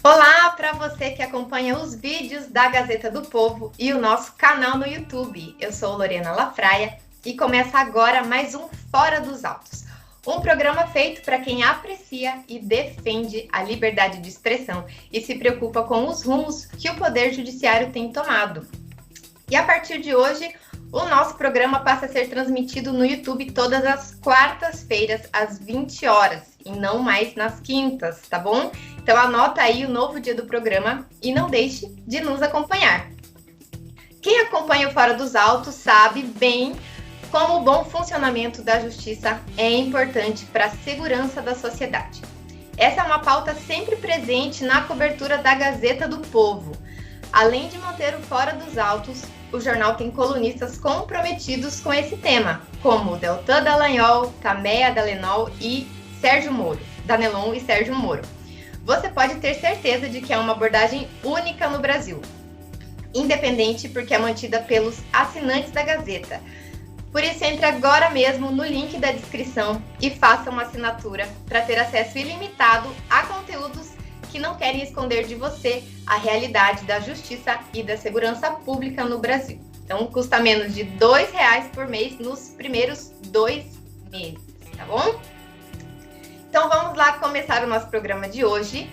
Olá para você que acompanha os vídeos da Gazeta do Povo e o nosso canal no YouTube. Eu sou Lorena Lafraia e começa agora mais um Fora dos Autos. Um programa feito para quem aprecia e defende a liberdade de expressão e se preocupa com os rumos que o Poder Judiciário tem tomado. E a partir de hoje, o nosso programa passa a ser transmitido no YouTube todas as quartas-feiras, às 20 horas, e não mais nas quintas, tá bom? Então anota aí o novo dia do programa e não deixe de nos acompanhar. Quem acompanha o Fora dos Autos sabe bem como o bom funcionamento da justiça é importante para a segurança da sociedade. Essa é uma pauta sempre presente na cobertura da Gazeta do Povo. Além de manter o Fora dos Autos, o jornal tem colunistas comprometidos com esse tema, como Deltan Dallagnol, Tameia Dallagnol e Sérgio Moro, Danelon e Sérgio Moro. Você pode ter certeza de que é uma abordagem única no Brasil, independente porque é mantida pelos assinantes da Gazeta. Por isso, entre agora mesmo no link da descrição e faça uma assinatura para ter acesso ilimitado a conteúdos que não querem esconder de você a realidade da justiça e da segurança pública no Brasil. Então, custa menos de R$2 por mês nos primeiros 2 meses, tá bom? Então, vamos lá começar o nosso programa de hoje.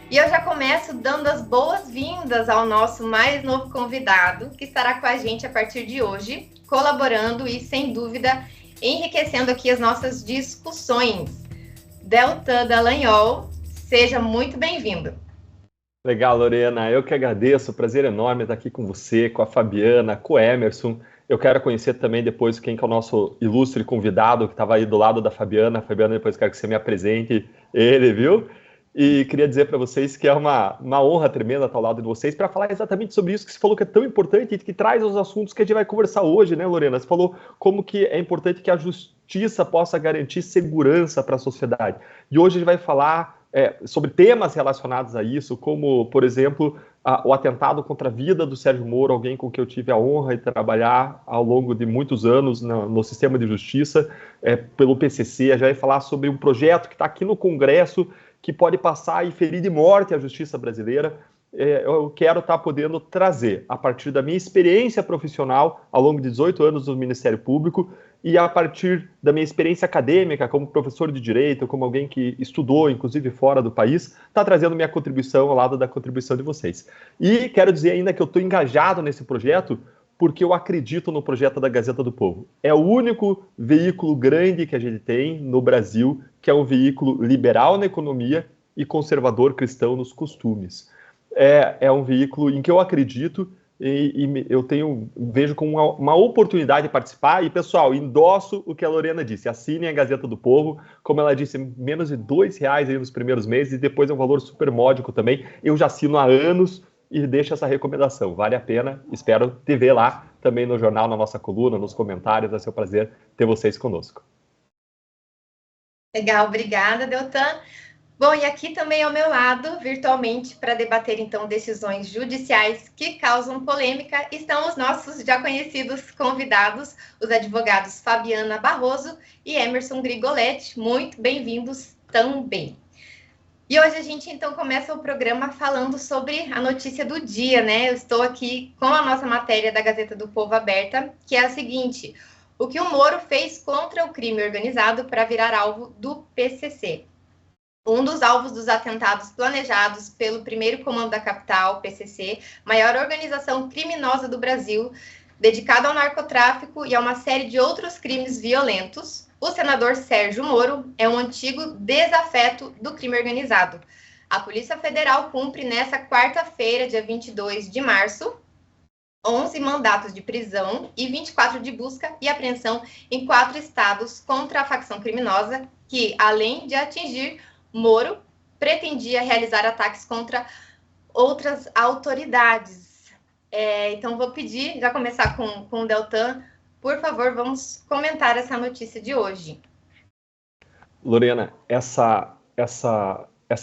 E eu já começo dando as boas-vindas ao nosso mais novo convidado, que estará com a gente a partir de hoje, colaborando e, sem dúvida, enriquecendo aqui as nossas discussões. Deltan Dallagnol, seja muito bem-vindo. Legal, Lorena. Eu que agradeço. Prazer enorme estar aqui com você, com a Fabiana, com o Emerson. Eu quero conhecer também depois quem que é o nosso ilustre convidado que estava aí do lado da Fabiana. Fabiana, depois quero que você me apresente ele, viu? E queria dizer para vocês que é uma honra tremenda estar ao lado de vocês para falar exatamente sobre isso que você falou que é tão importante e que traz os assuntos que a gente vai conversar hoje, né, Lorena? Você falou como que é importante que a justiça possa garantir segurança para a sociedade. E hoje a gente vai falar sobre temas relacionados a isso, como, por exemplo, o atentado contra a vida do Sérgio Moro, alguém com quem eu tive a honra de trabalhar ao longo de muitos anos no sistema de justiça, pelo PCC. A gente vai falar sobre um projeto que está aqui no Congresso, que pode passar e ferir de morte a justiça brasileira. Eu quero estar podendo trazer, a partir da minha experiência profissional, ao longo de 18 anos no Ministério Público, e a partir da minha experiência acadêmica, como professor de Direito, como alguém que estudou, inclusive fora do país, está trazendo minha contribuição ao lado da contribuição de vocês. E quero dizer ainda que eu estou engajado nesse projeto, porque eu acredito no projeto da Gazeta do Povo. É o único veículo grande que a gente tem no Brasil, que é um veículo liberal na economia e conservador cristão nos costumes. É um veículo em que eu acredito e eu vejo como uma oportunidade de participar. E, pessoal, endosso o que a Lorena disse. Assinem a Gazeta do Povo. Como ela disse, menos de R$2 aí nos primeiros meses e depois é um valor super módico também. Eu já assino há anos e deixo essa recomendação. Vale a pena. Espero te ver lá também no jornal, na nossa coluna, nos comentários. Vai ser um prazer ter vocês conosco. Legal, obrigada, Deltan. Bom, e aqui também ao meu lado, virtualmente, para debater, então, decisões judiciais que causam polêmica, estão os nossos já conhecidos convidados, os advogados Fabiana Barroso e Emerson Grigoletti. Muito bem-vindos também. E hoje a gente, então, começa o programa falando sobre a notícia do dia, né? Eu estou aqui com a nossa matéria da Gazeta do Povo aberta, que é a seguinte: o que o Moro fez contra o crime organizado para virar alvo do PCC. Um dos alvos dos atentados planejados pelo primeiro comando da capital, PCC, maior organização criminosa do Brasil, dedicado ao narcotráfico e a uma série de outros crimes violentos, o senador Sérgio Moro é um antigo desafeto do crime organizado. A Polícia Federal cumpre nesta quarta-feira, dia 22 de março, 11 mandatos de prisão e 24 de busca e apreensão em 4 estados contra a facção criminosa que, além de atingir Moro, pretendia realizar ataques contra outras autoridades. Então, vou pedir, já começar com o Deltan, por favor, vamos comentar essa notícia de hoje. Lorena, essa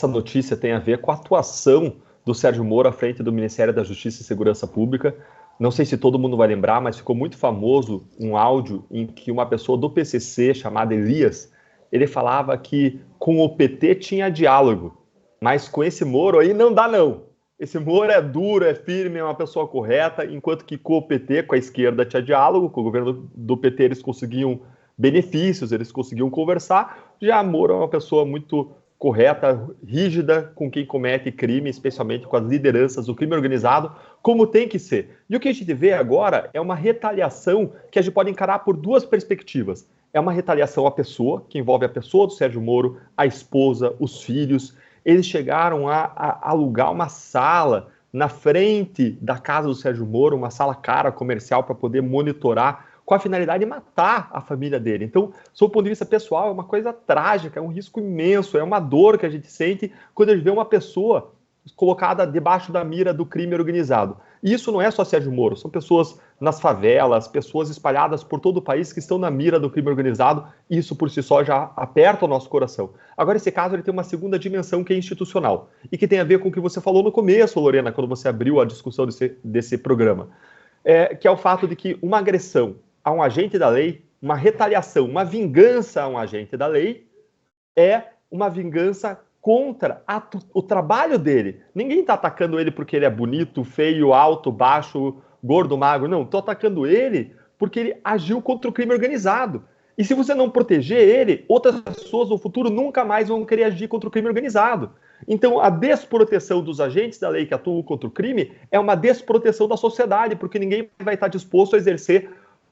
notícia tem a ver com a atuação do Sérgio Moro à frente do Ministério da Justiça e Segurança Pública. Não sei se todo mundo vai lembrar, mas ficou muito famoso um áudio em que uma pessoa do PCC, chamada Elias, ele falava que com o PT tinha diálogo. Mas com esse Moro aí não dá, não. Esse Moro é duro, é firme, é uma pessoa correta, enquanto que com o PT, com a esquerda, tinha diálogo, com o governo do PT eles conseguiam benefícios, eles conseguiam conversar. Já Moro é uma pessoa muito correta, rígida com quem comete crime, especialmente com as lideranças do crime organizado, como tem que ser. E o que a gente vê agora é uma retaliação que a gente pode encarar por duas perspectivas. É uma retaliação à pessoa, que envolve a pessoa do Sérgio Moro, a esposa, os filhos. Eles chegaram a alugar uma sala na frente da casa do Sérgio Moro, uma sala cara comercial para poder monitorar, com a finalidade de matar a família dele. Então, sob o ponto de vista pessoal, é uma coisa trágica, é um risco imenso, é uma dor que a gente sente quando a gente vê uma pessoa colocada debaixo da mira do crime organizado. E isso não é só Sérgio Moro, são pessoas nas favelas, pessoas espalhadas por todo o país que estão na mira do crime organizado, e isso por si só já aperta o nosso coração. Agora, esse caso ele tem uma segunda dimensão que é institucional, e que tem a ver com o que você falou no começo, Lorena, quando você abriu a discussão desse programa, que é o fato de que uma agressão a um agente da lei, uma retaliação, uma vingança a um agente da lei, é uma vingança contra o trabalho dele. Ninguém está atacando ele porque ele é bonito, feio, alto, baixo, gordo, magro. Não, estou atacando ele porque ele agiu contra o crime organizado. E se você não proteger ele, outras pessoas no futuro nunca mais vão querer agir contra o crime organizado. Então, a desproteção dos agentes da lei que atuam contra o crime é uma desproteção da sociedade, porque ninguém vai estar disposto a exercer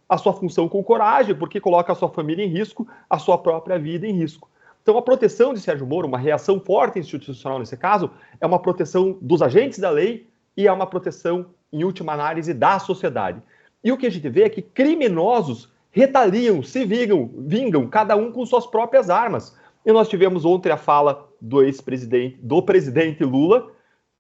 a sua função com coragem, porque coloca a sua família em risco, a sua própria vida em risco. Então, a proteção de Sérgio Moro, uma reação forte institucional nesse caso, é uma proteção dos agentes da lei e é uma proteção, em última análise, da sociedade. E o que a gente vê é que criminosos retaliam, se vingam, cada um com suas próprias armas. E nós tivemos ontem a fala do presidente Lula,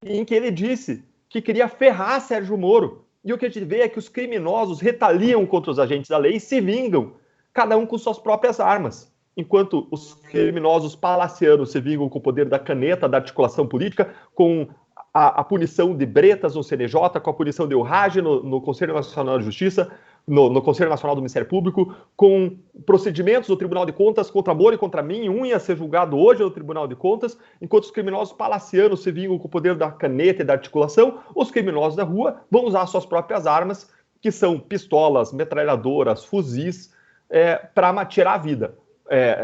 em que ele disse que queria ferrar Sérgio Moro. E o que a gente vê é que os criminosos retaliam contra os agentes da lei e se vingam, cada um com suas próprias armas. Enquanto os criminosos palacianos se vingam com o poder da caneta, da articulação política, com a punição de Bretas no CNJ, com a punição de Urrage no Conselho Nacional de Justiça, no Conselho Nacional do Ministério Público, com procedimentos do Tribunal de Contas contra Moro e contra mim, um ia ser julgado hoje no Tribunal de Contas, enquanto os criminosos palacianos se vingam com o poder da caneta e da articulação, os criminosos da rua vão usar suas próprias armas, que são pistolas, metralhadoras, fuzis, para tirar a vida.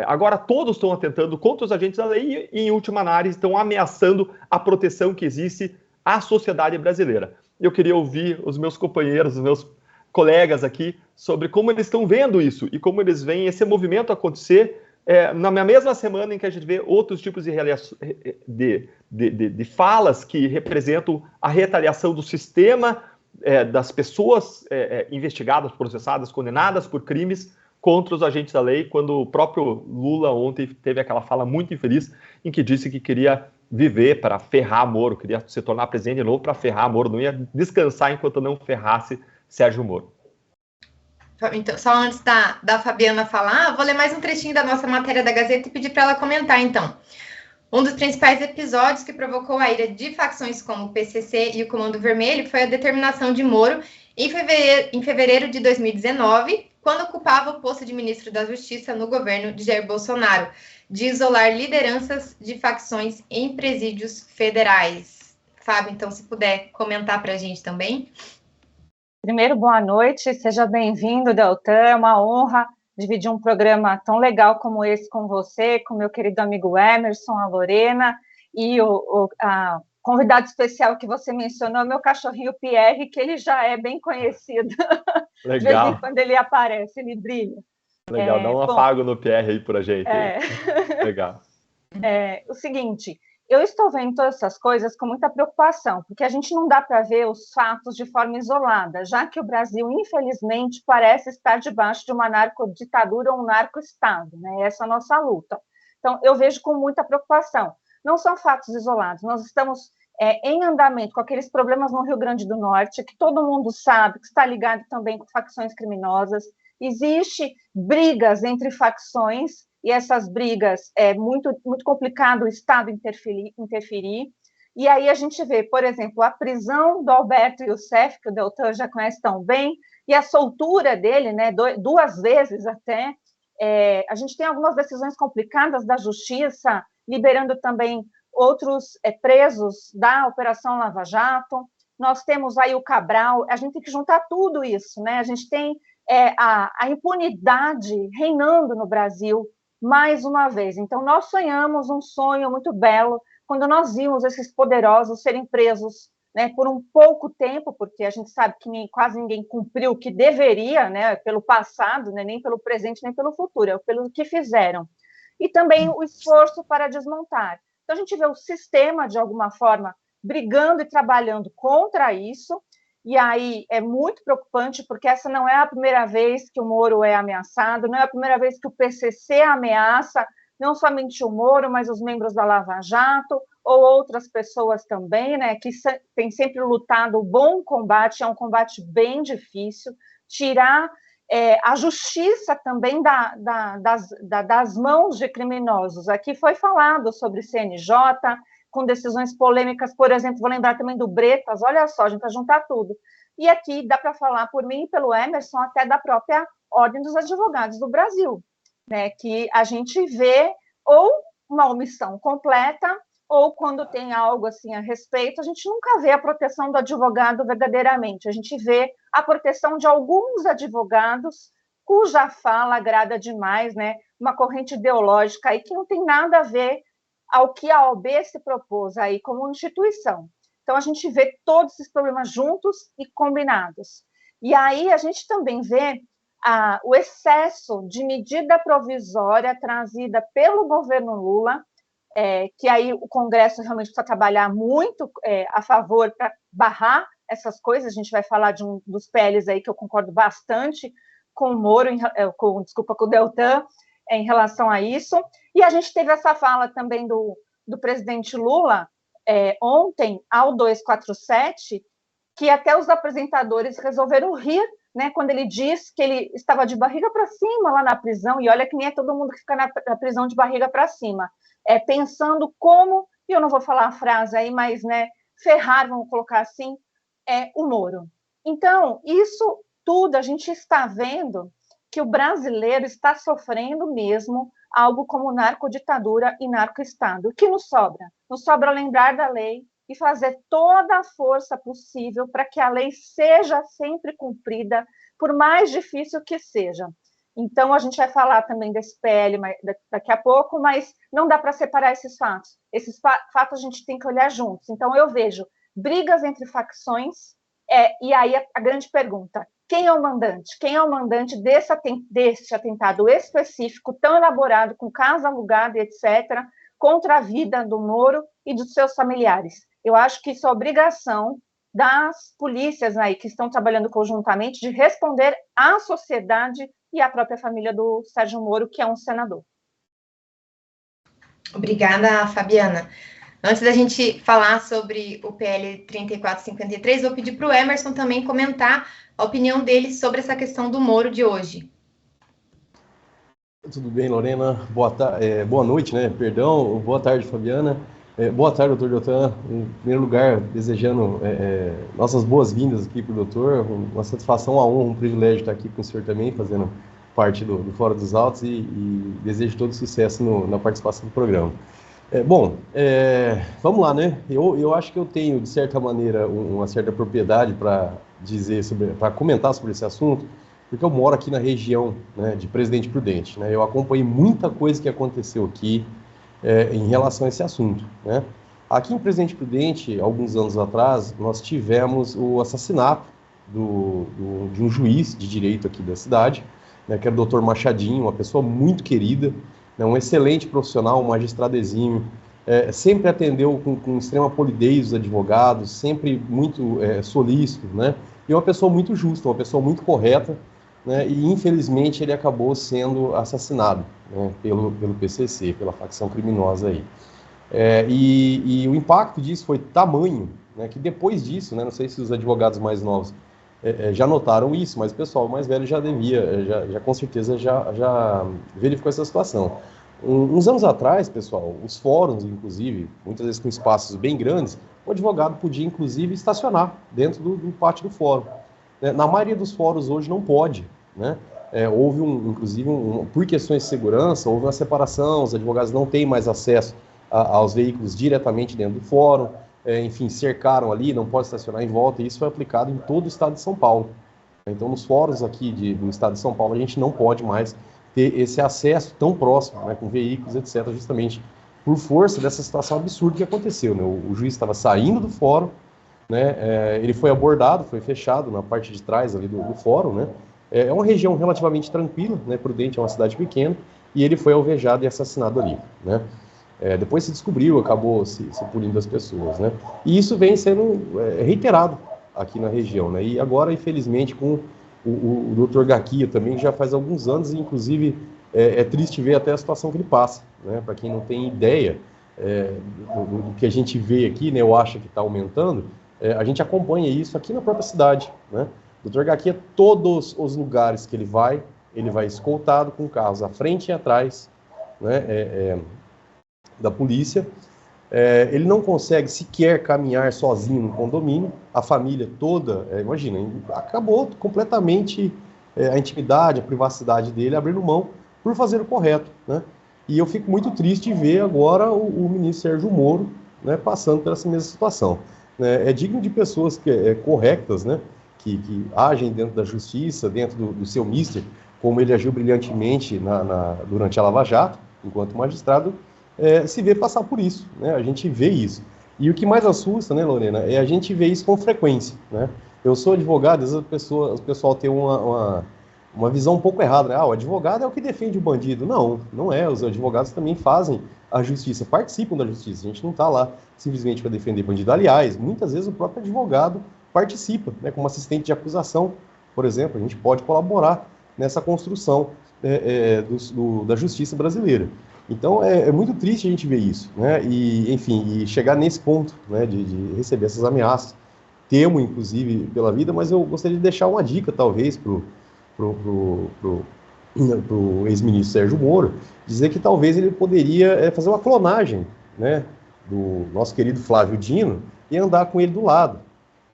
Agora todos estão atentando contra os agentes da lei e, em última análise, estão ameaçando a proteção que existe à sociedade brasileira. Eu queria ouvir os meus companheiros, os meus colegas aqui, sobre como eles estão vendo isso e como eles veem esse movimento acontecer na mesma semana em que a gente vê outros tipos de falas que representam a retaliação do sistema, das pessoas investigadas, processadas, condenadas por crimes contra os agentes da lei, quando o próprio Lula ontem teve aquela fala muito infeliz em que disse que queria viver para ferrar Moro, queria se tornar presidente de novo para ferrar Moro, não ia descansar enquanto não ferrasse Sérgio Moro. Então, só antes da Fabiana falar, vou ler mais um trechinho da nossa matéria da Gazeta e pedir para ela comentar, então. Um dos principais episódios que provocou a ira de facções como o PCC e o Comando Vermelho foi a determinação de Moro em fevereiro de 2019, quando ocupava o posto de ministro da Justiça no governo de Jair Bolsonaro, de isolar lideranças de facções em presídios federais. Fábio, então, se puder comentar para a gente também. Primeiro, boa noite, seja bem-vindo, Deltan, é uma honra dividir um programa tão legal como esse com você, com meu querido amigo Emerson, a Lorena, e a convidado especial que você mencionou, meu cachorrinho Pierre, que ele já é bem conhecido. Legal. De vez em quando ele aparece, ele brilha. Legal, dá um afago no Pierre aí pra gente. Legal. O seguinte, eu estou vendo todas essas coisas com muita preocupação, porque a gente não dá para ver os fatos de forma isolada, já que o Brasil, infelizmente, parece estar debaixo de uma narcoditadura ou um narco-estado, né? Essa é a nossa luta. Então, eu vejo com muita preocupação. Não são fatos isolados, nós estamos em andamento com aqueles problemas no Rio Grande do Norte, que todo mundo sabe, que está ligado também com facções criminosas. Existe brigas entre facções, e essas brigas é muito, muito complicado o Estado interferir. E aí a gente vê, por exemplo, a prisão do Alberto Youssef, que o Deltan já conhece tão bem, e a soltura dele, né, 2 vezes até. A gente tem algumas decisões complicadas da Justiça, liberando também outros presos da Operação Lava Jato, nós temos aí o Cabral, a gente tem que juntar tudo isso, né? A gente tem a impunidade reinando no Brasil, mais uma vez. Então, nós sonhamos um sonho muito belo quando nós vimos esses poderosos serem presos, né, por um pouco tempo, porque a gente sabe que quase ninguém cumpriu o que deveria, né, pelo passado, né, nem pelo presente, nem pelo futuro, é pelo que fizeram. E também o esforço para desmontar. Então, a gente vê o sistema, de alguma forma, brigando e trabalhando contra isso, e aí é muito preocupante, porque essa não é a primeira vez que o Moro é ameaçado, não é a primeira vez que o PCC ameaça, não somente o Moro, mas os membros da Lava Jato, ou outras pessoas também, né, que têm sempre lutado o bom combate, é um combate bem difícil, tirar a justiça também das mãos de criminosos. Aqui foi falado sobre CNJ, com decisões polêmicas, por exemplo, vou lembrar também do Bretas, olha só, a gente vai juntar tudo. E aqui dá para falar por mim e pelo Emerson, até da própria Ordem dos Advogados do Brasil, né, que a gente vê ou uma omissão completa, ou quando tem algo assim a respeito, a gente nunca vê a proteção do advogado verdadeiramente, a gente vê a proteção de alguns advogados cuja fala agrada demais, né, uma corrente ideológica aí que não tem nada a ver ao que a OAB se propôs aí como instituição. Então, a gente vê todos esses problemas juntos e combinados. E aí, a gente também vê o excesso de medida provisória trazida pelo governo Lula, que aí o Congresso realmente precisa trabalhar muito a favor para barrar essas coisas. A gente vai falar de um dos PLs aí que eu concordo bastante com o Moro, com o Deltan, em relação a isso. E a gente teve essa fala também do presidente Lula ontem, ao 247, que até os apresentadores resolveram rir, né, quando ele diz que ele estava de barriga para cima lá na prisão, e olha que nem é todo mundo que fica na prisão de barriga para cima, pensando como, e eu não vou falar a frase aí, mas, né, ferrar, vamos colocar assim, o Moro. Então, isso tudo a gente está vendo que o brasileiro está sofrendo mesmo algo como narcoditadura e narcoestado. O que nos sobra? Nos sobra lembrar da lei e fazer toda a força possível para que a lei seja sempre cumprida, por mais difícil que seja. Então, a gente vai falar também desse PL daqui a pouco, mas não dá para separar esses fatos. Esses fatos a gente tem que olhar juntos. Então, eu vejo brigas entre facções, e aí a grande pergunta: quem é o mandante? Quem é o mandante desse atentado específico, tão elaborado, com casa alugada, etc., contra a vida do Moro e dos seus familiares? Eu acho que isso é obrigação das polícias aí que estão trabalhando conjuntamente de responder à sociedade e à própria família do Sérgio Moro, que é um senador. Obrigada, Fabiana. Antes da gente falar sobre o PL 3453, vou pedir para o Emerson também comentar a opinião dele sobre essa questão do Moro de hoje. Tudo bem, Lorena? Boa noite, né? Perdão, boa tarde, Fabiana. Boa tarde, doutor Deltan. Em primeiro lugar, desejando nossas boas-vindas aqui para o doutor. Uma satisfação, uma honra, um privilégio estar aqui com o senhor também, fazendo parte do Fora dos Autos, e desejo todo sucesso na participação do programa. Vamos lá, né? Eu acho que eu tenho, de certa maneira, uma certa propriedade para comentar sobre esse assunto, porque eu moro aqui na região, né, de Presidente Prudente, né? Eu acompanhei muita coisa que aconteceu aqui em relação a esse assunto, né? Aqui em Presidente Prudente, alguns anos atrás, nós tivemos o assassinato de um juiz de direito aqui da cidade, né, que era o Dr. Machadinho, uma pessoa muito querida, né, um excelente profissional, um magistrado exímio, sempre atendeu com extrema polidez os advogados, sempre muito solícito, né, e uma pessoa muito justa, uma pessoa muito correta, né, e infelizmente ele acabou sendo assassinado, né, pelo PCC, pela facção criminosa aí. E o impacto disso foi tamanho, né, que depois disso, né, não sei se os advogados mais novos já notaram isso, mas o pessoal mais velho já com certeza já verificou essa situação. Uns anos atrás, pessoal, os fóruns, inclusive, muitas vezes com espaços bem grandes, o advogado podia, inclusive, estacionar dentro do pátio do fórum. Na maioria dos fóruns hoje não pode, né? Houve, inclusive, por questões de segurança, houve uma separação, os advogados não têm mais acesso aos veículos diretamente dentro do fórum, enfim, cercaram ali, não pode estacionar em volta, e isso foi aplicado em todo o estado de São Paulo. Então, nos fóruns aqui do estado de São Paulo, a gente não pode mais ter esse acesso tão próximo, né, com veículos, etc., justamente por força dessa situação absurda que aconteceu, né? O juiz estava saindo do fórum, né, ele foi abordado, foi fechado na parte de trás ali do fórum, né? É uma região relativamente tranquila, né? Prudente, é uma cidade pequena, e ele foi alvejado e assassinado ali, né? Depois se descobriu, acabou se punindo as pessoas, né? E isso vem sendo reiterado aqui na região, né? E agora, infelizmente, com o Dr. Gaquia também, já faz alguns anos, e inclusive é triste ver até a situação que ele passa, né? Para quem não tem ideia do que a gente vê aqui, né? Eu acho que está aumentando, a gente acompanha isso aqui na própria cidade, né? O Dr. Gaquia, todos os lugares que ele vai escoltado com carros à frente e atrás, né? Da polícia. Ele não consegue sequer caminhar sozinho no condomínio, a família toda, imagina, acabou completamente a intimidade, a privacidade dele, abrindo mão por fazer o correto, né? E eu fico muito triste de ver agora o ministro Sérgio Moro, né, passando por essa mesma situação. É digno de pessoas corretas, né, que agem dentro da justiça, dentro do seu mister, como ele agiu brilhantemente durante a Lava Jato, enquanto magistrado, se vê passar por isso, né? A gente vê isso. E o que mais assusta, né, Lorena, é a gente ver isso com frequência, né? Eu sou advogado, às vezes o pessoal tem uma visão um pouco errada, né? O advogado é o que defende o bandido. Não é. Os advogados também fazem a justiça, participam da justiça. A gente não está lá simplesmente para defender bandido. Aliás, muitas vezes o próprio advogado participa, né, como assistente de acusação, por exemplo. A gente pode colaborar nessa construção da justiça brasileira. Então, é muito triste a gente ver isso, né? E, enfim, chegar nesse ponto, né, de receber essas ameaças. Temo, inclusive, pela vida, mas eu gostaria de deixar uma dica, talvez, pro ex-ministro Sérgio Moro, dizer que talvez ele poderia fazer uma clonagem, né, do nosso querido Flávio Dino e andar com ele do lado,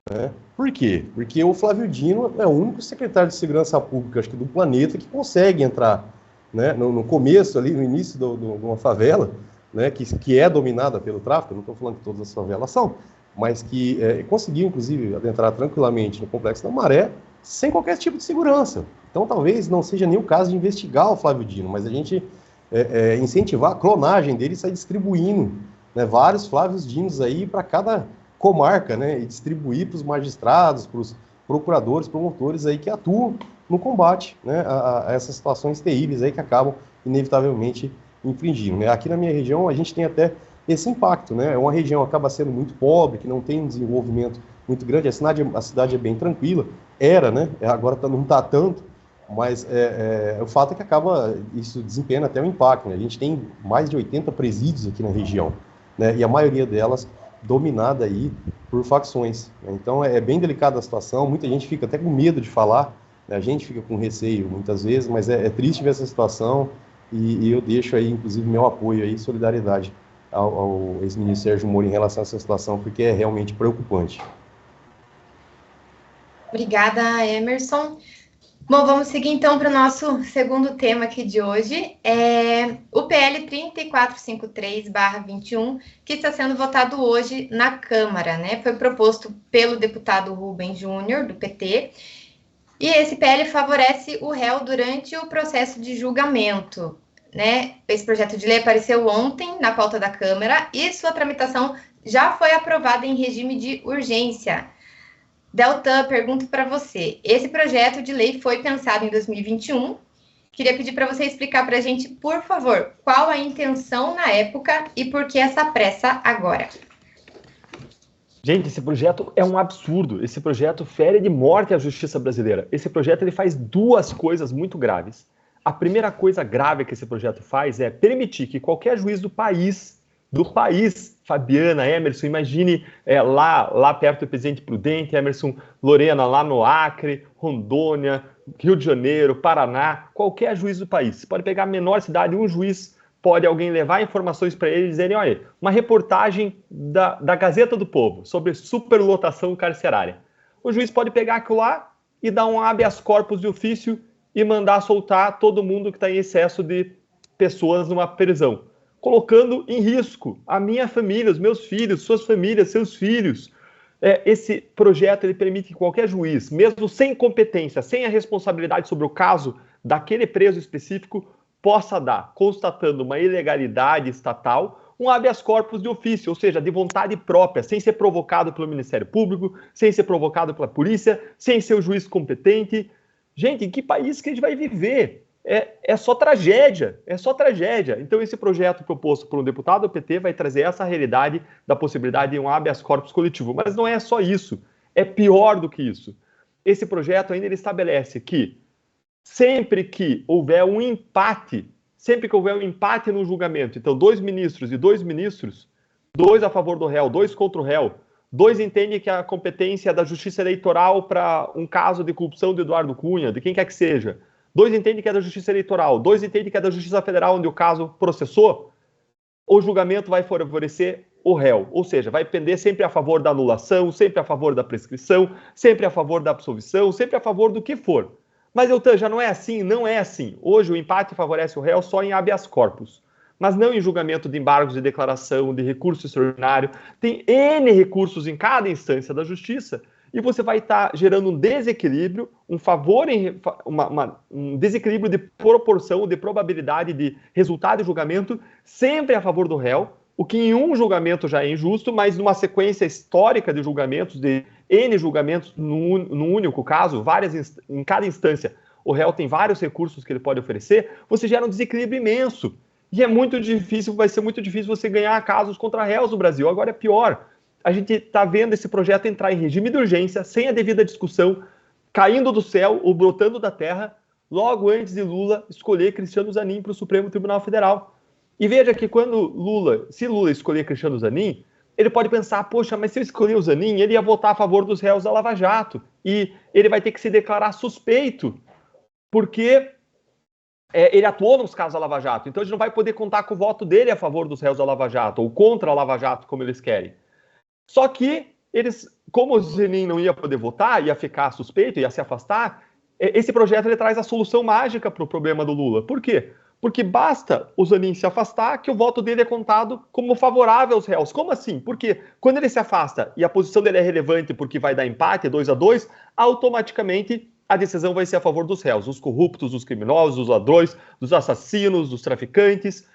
né? Por quê? Porque o Flávio Dino é o único secretário de Segurança Pública, acho que do planeta, que consegue entrar, né, no começo, ali no início de uma favela, né, que é dominada pelo tráfico. Eu não estou falando que todas as favelas são, mas que conseguiu, inclusive, adentrar tranquilamente no Complexo da Maré, sem qualquer tipo de segurança. Então, talvez não seja nem o caso de investigar o Flávio Dino, mas a gente incentivar a clonagem dele e sair distribuindo, né, vários Flávios Dinos aí para cada comarca, né, e distribuir para os magistrados, para os procuradores, promotores aí que atuam no combate, né, a essas situações terríveis aí que acabam inevitavelmente infringindo, né? Aqui na minha região a gente tem até esse impacto, né? É uma região que acaba sendo muito pobre, que não tem um desenvolvimento muito grande. A cidade é bem tranquila, né? Agora não está tanto, mas o fato é que isso desempenha até um impacto, né? A gente tem mais de 80 presídios aqui na região, né? E a maioria delas dominada aí por facções, né? Então é bem delicada a situação, muita gente fica até com medo de falar, né? A gente fica com receio muitas vezes, mas é triste ver essa situação, e eu deixo aí, inclusive, meu apoio aí, solidariedade ao ex-ministro Sérgio Moro em relação a essa situação, porque é realmente preocupante. Obrigada, Emerson. Bom, vamos seguir então para o nosso segundo tema aqui de hoje, o PL 3453/21, que está sendo votado hoje na Câmara, né? Foi proposto pelo deputado Rubem Júnior, do PT, e esse PL favorece o réu durante o processo de julgamento, né? Esse projeto de lei apareceu ontem na pauta da Câmara e sua tramitação já foi aprovada em regime de urgência. Deltan, pergunto para você, esse projeto de lei foi pensado em 2021, queria pedir para você explicar para a gente, por favor, qual a intenção na época e por que essa pressa agora? Gente, esse projeto é um absurdo, esse projeto fere de morte a justiça brasileira. Esse projeto ele faz duas coisas muito graves. A primeira coisa grave que esse projeto faz é permitir que qualquer juiz do país, Fabiana, Emerson, imagine lá perto do Presidente Prudente, Emerson, Lorena, lá no Acre, Rondônia, Rio de Janeiro, Paraná, qualquer juiz do país. Você pode pegar a menor cidade, um juiz, pode alguém levar informações para ele e dizerem, olha, uma reportagem da Gazeta do Povo sobre superlotação carcerária. O juiz pode pegar aquilo lá e dar um habeas corpus de ofício e mandar soltar todo mundo que está em excesso de pessoas numa prisão. colocando em risco a minha família, os meus filhos, suas famílias, seus filhos. Esse projeto ele permite que qualquer juiz, mesmo sem competência, sem a responsabilidade sobre o caso daquele preso específico, possa dar, constatando uma ilegalidade estatal, um habeas corpus de ofício, ou seja, de vontade própria, sem ser provocado pelo Ministério Público, sem ser provocado pela polícia, sem ser o juiz competente. Gente, em que país que a gente vai viver? É só tragédia, é só tragédia. Então esse projeto proposto por um deputado do PT vai trazer essa realidade da possibilidade de um habeas corpus coletivo. Mas não é só isso, é pior do que isso. Esse projeto ainda ele estabelece que sempre que houver um empate no julgamento, então 2 ministros e 2 ministros, 2 a favor do réu, 2 contra o réu, 2 entendem que a competência da Justiça Eleitoral para um caso de corrupção de Eduardo Cunha, de quem quer que seja, 2 entendem que é da Justiça Eleitoral, 2 entendem que é da Justiça Federal, onde o caso processou, o julgamento vai favorecer o réu. Ou seja, vai pender sempre a favor da anulação, sempre a favor da prescrição, sempre a favor da absolvição, sempre a favor do que for. Mas, Eltan, já não é assim? Não é assim. Hoje o empate favorece o réu só em habeas corpus, mas não em julgamento de embargos de declaração, de recurso extraordinário. Tem N recursos em cada instância da justiça, e você vai estar gerando um desequilíbrio, um desequilíbrio de proporção, de probabilidade de resultado de julgamento, sempre a favor do réu, o que em um julgamento já é injusto, mas numa sequência histórica de julgamentos, de N julgamentos num único caso, em cada instância, o réu tem vários recursos que ele pode oferecer, você gera um desequilíbrio imenso. E vai ser muito difícil você ganhar casos contra réus no Brasil. Agora é pior. A gente está vendo esse projeto entrar em regime de urgência, sem a devida discussão, caindo do céu ou brotando da terra, logo antes de Lula escolher Cristiano Zanin para o Supremo Tribunal Federal. E veja que se Lula escolher Cristiano Zanin, ele pode pensar, poxa, mas se eu escolher o Zanin, ele ia votar a favor dos réus da Lava Jato, e ele vai ter que se declarar suspeito, porque ele atuou nos casos da Lava Jato, então a gente não vai poder contar com o voto dele a favor dos réus da Lava Jato, ou contra a Lava Jato, como eles querem. Só que como o Zanin não ia poder votar, ia ficar suspeito, ia se afastar, esse projeto ele traz a solução mágica para o problema do Lula. Por quê? Porque basta o Zanin se afastar que o voto dele é contado como favorável aos réus. Como assim? Porque quando ele se afasta e a posição dele é relevante porque vai dar empate, 2-2, automaticamente a decisão vai ser a favor dos réus, os corruptos, os criminosos, os ladrões, dos assassinos, dos traficantes,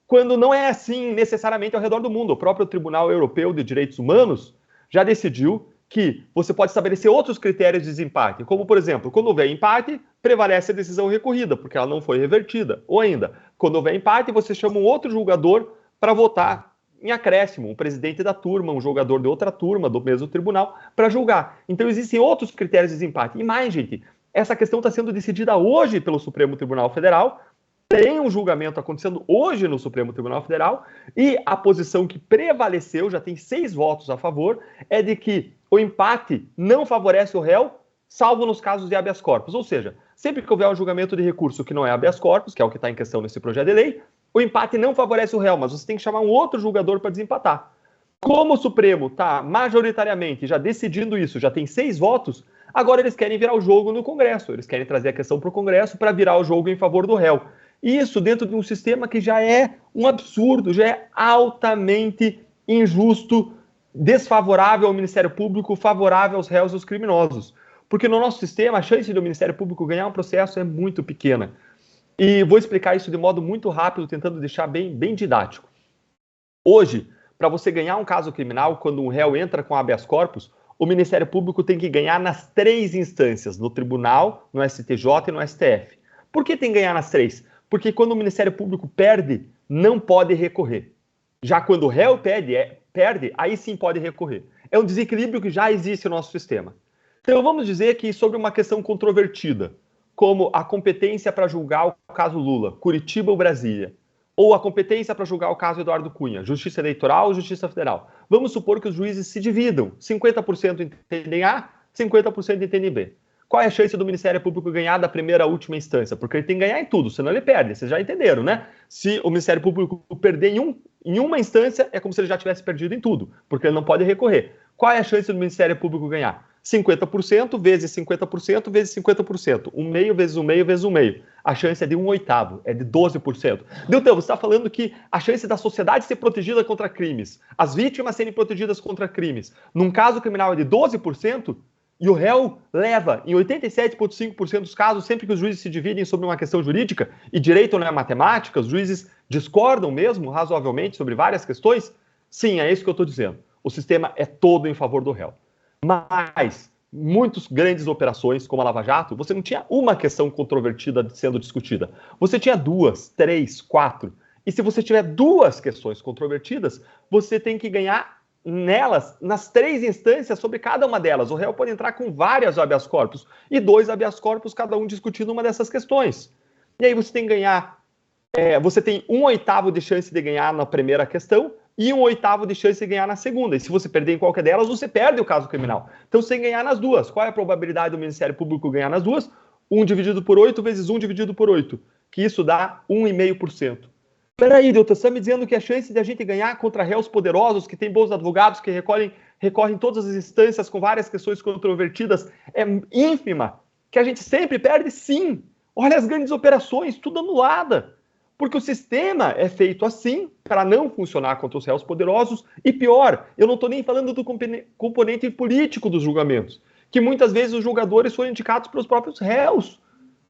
quando não é assim necessariamente ao redor do mundo. O próprio Tribunal Europeu de Direitos Humanos já decidiu que você pode estabelecer outros critérios de desempate, como, por exemplo, quando houver empate, prevalece a decisão recorrida, porque ela não foi revertida. Ou ainda, quando houver empate, você chama um outro julgador para votar em acréscimo, um presidente da turma, um jogador de outra turma, do mesmo tribunal, para julgar. Então, existem outros critérios de desempate. E mais, gente, essa questão está sendo decidida hoje pelo Supremo Tribunal Federal, tem um julgamento acontecendo hoje no Supremo Tribunal Federal, e a posição que prevaleceu, já tem 6 votos a favor, é de que o empate não favorece o réu, salvo nos casos de habeas corpus. Ou seja, sempre que houver um julgamento de recurso que não é habeas corpus, que é o que está em questão nesse projeto de lei, o empate não favorece o réu, mas você tem que chamar um outro julgador para desempatar. Como o Supremo está majoritariamente já decidindo isso, já tem 6 votos, agora eles querem virar o jogo no Congresso, eles querem trazer a questão para o Congresso para virar o jogo em favor do réu. Isso dentro de um sistema que já é um absurdo, já é altamente injusto, desfavorável ao Ministério Público, favorável aos réus e aos criminosos. Porque no nosso sistema, a chance do Ministério Público ganhar um processo é muito pequena. E vou explicar isso de modo muito rápido, tentando deixar bem didático. Hoje, para você ganhar um caso criminal, quando um réu entra com habeas corpus, o Ministério Público tem que ganhar nas 3 instâncias, no Tribunal, no STJ e no STF. Por que tem que ganhar nas 3? Porque quando o Ministério Público perde, não pode recorrer. Já quando o réu perde, aí sim pode recorrer. É um desequilíbrio que já existe no nosso sistema. Então vamos dizer que sobre uma questão controvertida, como a competência para julgar o caso Lula, Curitiba ou Brasília, ou a competência para julgar o caso Eduardo Cunha, Justiça Eleitoral ou Justiça Federal. Vamos supor que os juízes se dividam, 50% entendem A, 50% entendem B. Qual é a chance do Ministério Público ganhar da primeira à última instância? Porque ele tem que ganhar em tudo, senão ele perde. Vocês já entenderam, né? Se o Ministério Público perder em uma instância, é como se ele já tivesse perdido em tudo, porque ele não pode recorrer. Qual é a chance do Ministério Público ganhar? 50% vezes 50% vezes 50%. 1 meio vezes 1 meio vezes 1 meio. A chance é de 1/8, é de 12%. Deltan, você está falando que a chance da sociedade ser protegida contra crimes, as vítimas serem protegidas contra crimes, num caso criminal é de 12%, e o réu leva, em 87,5% dos casos, sempre que os juízes se dividem sobre uma questão jurídica, e direito não é matemática, os juízes discordam mesmo, razoavelmente, sobre várias questões, sim, é isso que eu estou dizendo. O sistema é todo em favor do réu. Mas, muitas grandes operações, como a Lava Jato, você não tinha uma questão controvertida sendo discutida. Você tinha 2, 3, 4. E se você tiver 2 questões controvertidas, você tem que ganhar nelas, nas 3 instâncias sobre cada uma delas. O réu pode entrar com várias habeas corpus e 2 habeas corpus, cada um discutindo uma dessas questões. E aí você tem que ganhar, você tem 1/8 de chance de ganhar na primeira questão e 1/8 de chance de ganhar na segunda. E se você perder em qualquer delas, você perde o caso criminal. Então você tem que ganhar nas 2. Qual é a probabilidade do Ministério Público ganhar nas 2? 1 dividido por 8 vezes 1 dividido por 8, que isso dá 1,5%. Peraí, Deltan, você está me dizendo que a chance de a gente ganhar contra réus poderosos, que têm bons advogados, que recorrem todas as instâncias com várias questões controvertidas, é ínfima? Que a gente sempre perde? Sim. Olha as grandes operações, tudo anulada. Porque o sistema é feito assim para não funcionar contra os réus poderosos. E pior, eu não estou nem falando do componente político dos julgamentos, que muitas vezes os julgadores foram indicados pelos próprios réus,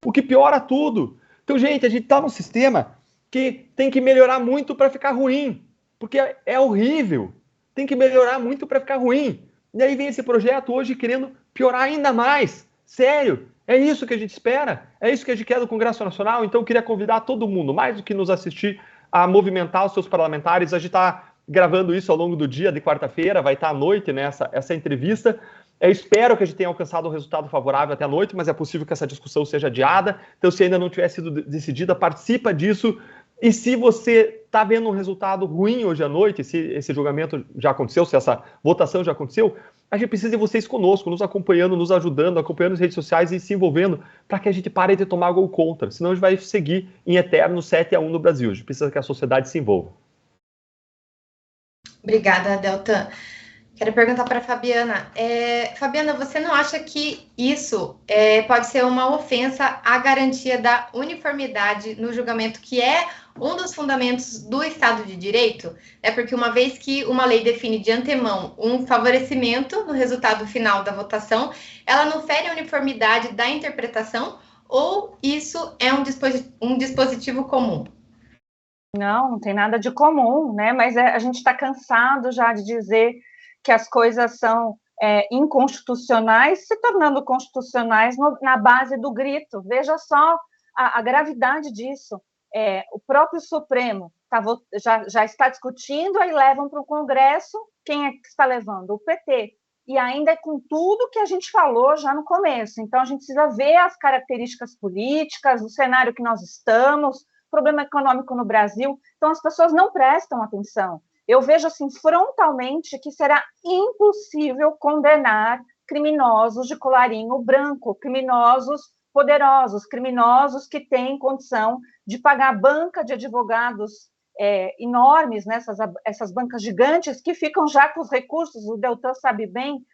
o que piora tudo. Então, gente, a gente está num sistema que tem que melhorar muito para ficar ruim, porque é horrível. Tem que melhorar muito para ficar ruim. E aí vem esse projeto hoje querendo piorar ainda mais. Sério, é isso que a gente espera? É isso que a gente quer do Congresso Nacional? Então eu queria convidar todo mundo, mais do que nos assistir, a movimentar os seus parlamentares. A gente está gravando isso ao longo do dia de quarta-feira, vai estar à noite, né, essa entrevista. Eu espero que a gente tenha alcançado um resultado favorável até a noite, mas é possível que essa discussão seja adiada. Então, se ainda não tiver sido decidida, participa disso. E se você está vendo um resultado ruim hoje à noite, se esse julgamento já aconteceu, se essa votação já aconteceu, a gente precisa de vocês conosco, nos acompanhando, nos ajudando, acompanhando as redes sociais e se envolvendo para que a gente pare de tomar gol contra. Senão a gente vai seguir em eterno 7-1 no Brasil. A gente precisa que a sociedade se envolva. Obrigada, Deltan. Quero perguntar para a Fabiana. Fabiana, você não acha que isso pode ser uma ofensa à garantia da uniformidade no julgamento, que é um dos fundamentos do Estado de Direito? É porque uma vez que uma lei define de antemão um favorecimento no resultado final da votação, ela não fere a uniformidade da interpretação, ou isso é um dispositivo comum? Não tem nada de comum, né? Mas a gente está cansado já de dizer que as coisas são inconstitucionais, se tornando constitucionais na base do grito. Veja só a gravidade disso. O próprio Supremo já está discutindo, aí levam para o Congresso. Quem é que está levando? O PT. E ainda é com tudo que a gente falou já no começo. Então, a gente precisa ver as características políticas, o cenário que nós estamos, problema econômico no Brasil. Então, as pessoas não prestam atenção. Eu vejo assim frontalmente que será impossível condenar criminosos de colarinho branco, criminosos poderosos, criminosos que têm condição de pagar banca de advogados enormes, né, essas bancas gigantes que ficam já com os recursos. O Deltan sabe bem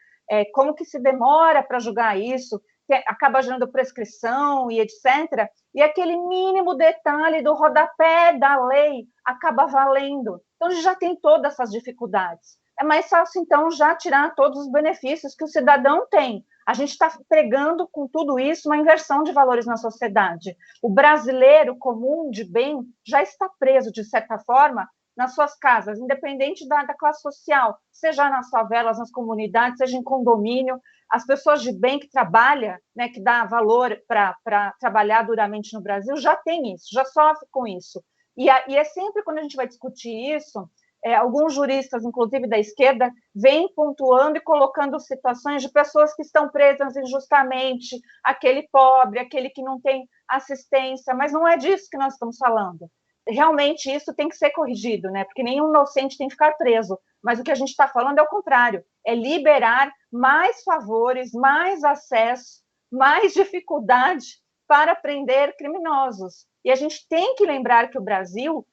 como que se demora para julgar isso, que acaba gerando prescrição e etc. E aquele mínimo detalhe do rodapé da lei acaba valendo. Então, a gente já tem todas essas dificuldades. É mais fácil, então, já tirar todos os benefícios que o cidadão tem. A gente está pregando com tudo isso uma inversão de valores na sociedade. O brasileiro comum de bem já está preso, de certa forma, nas suas casas, independente da classe social, seja nas favelas, nas comunidades, seja em condomínio. As pessoas de bem que trabalham, né, que dá valor para trabalhar duramente no Brasil, já tem isso, já sofre com isso. E é sempre quando a gente vai discutir isso, alguns juristas, inclusive da esquerda, vêm pontuando e colocando situações de pessoas que estão presas injustamente, aquele pobre, aquele que não tem assistência, mas não é disso que nós estamos falando. Realmente isso tem que ser corrigido, né? Porque nenhum inocente tem que ficar preso. Mas o que a gente está falando é o contrário, é liberar mais favores, mais acesso, mais dificuldade para prender criminosos. E a gente tem que lembrar que o Brasil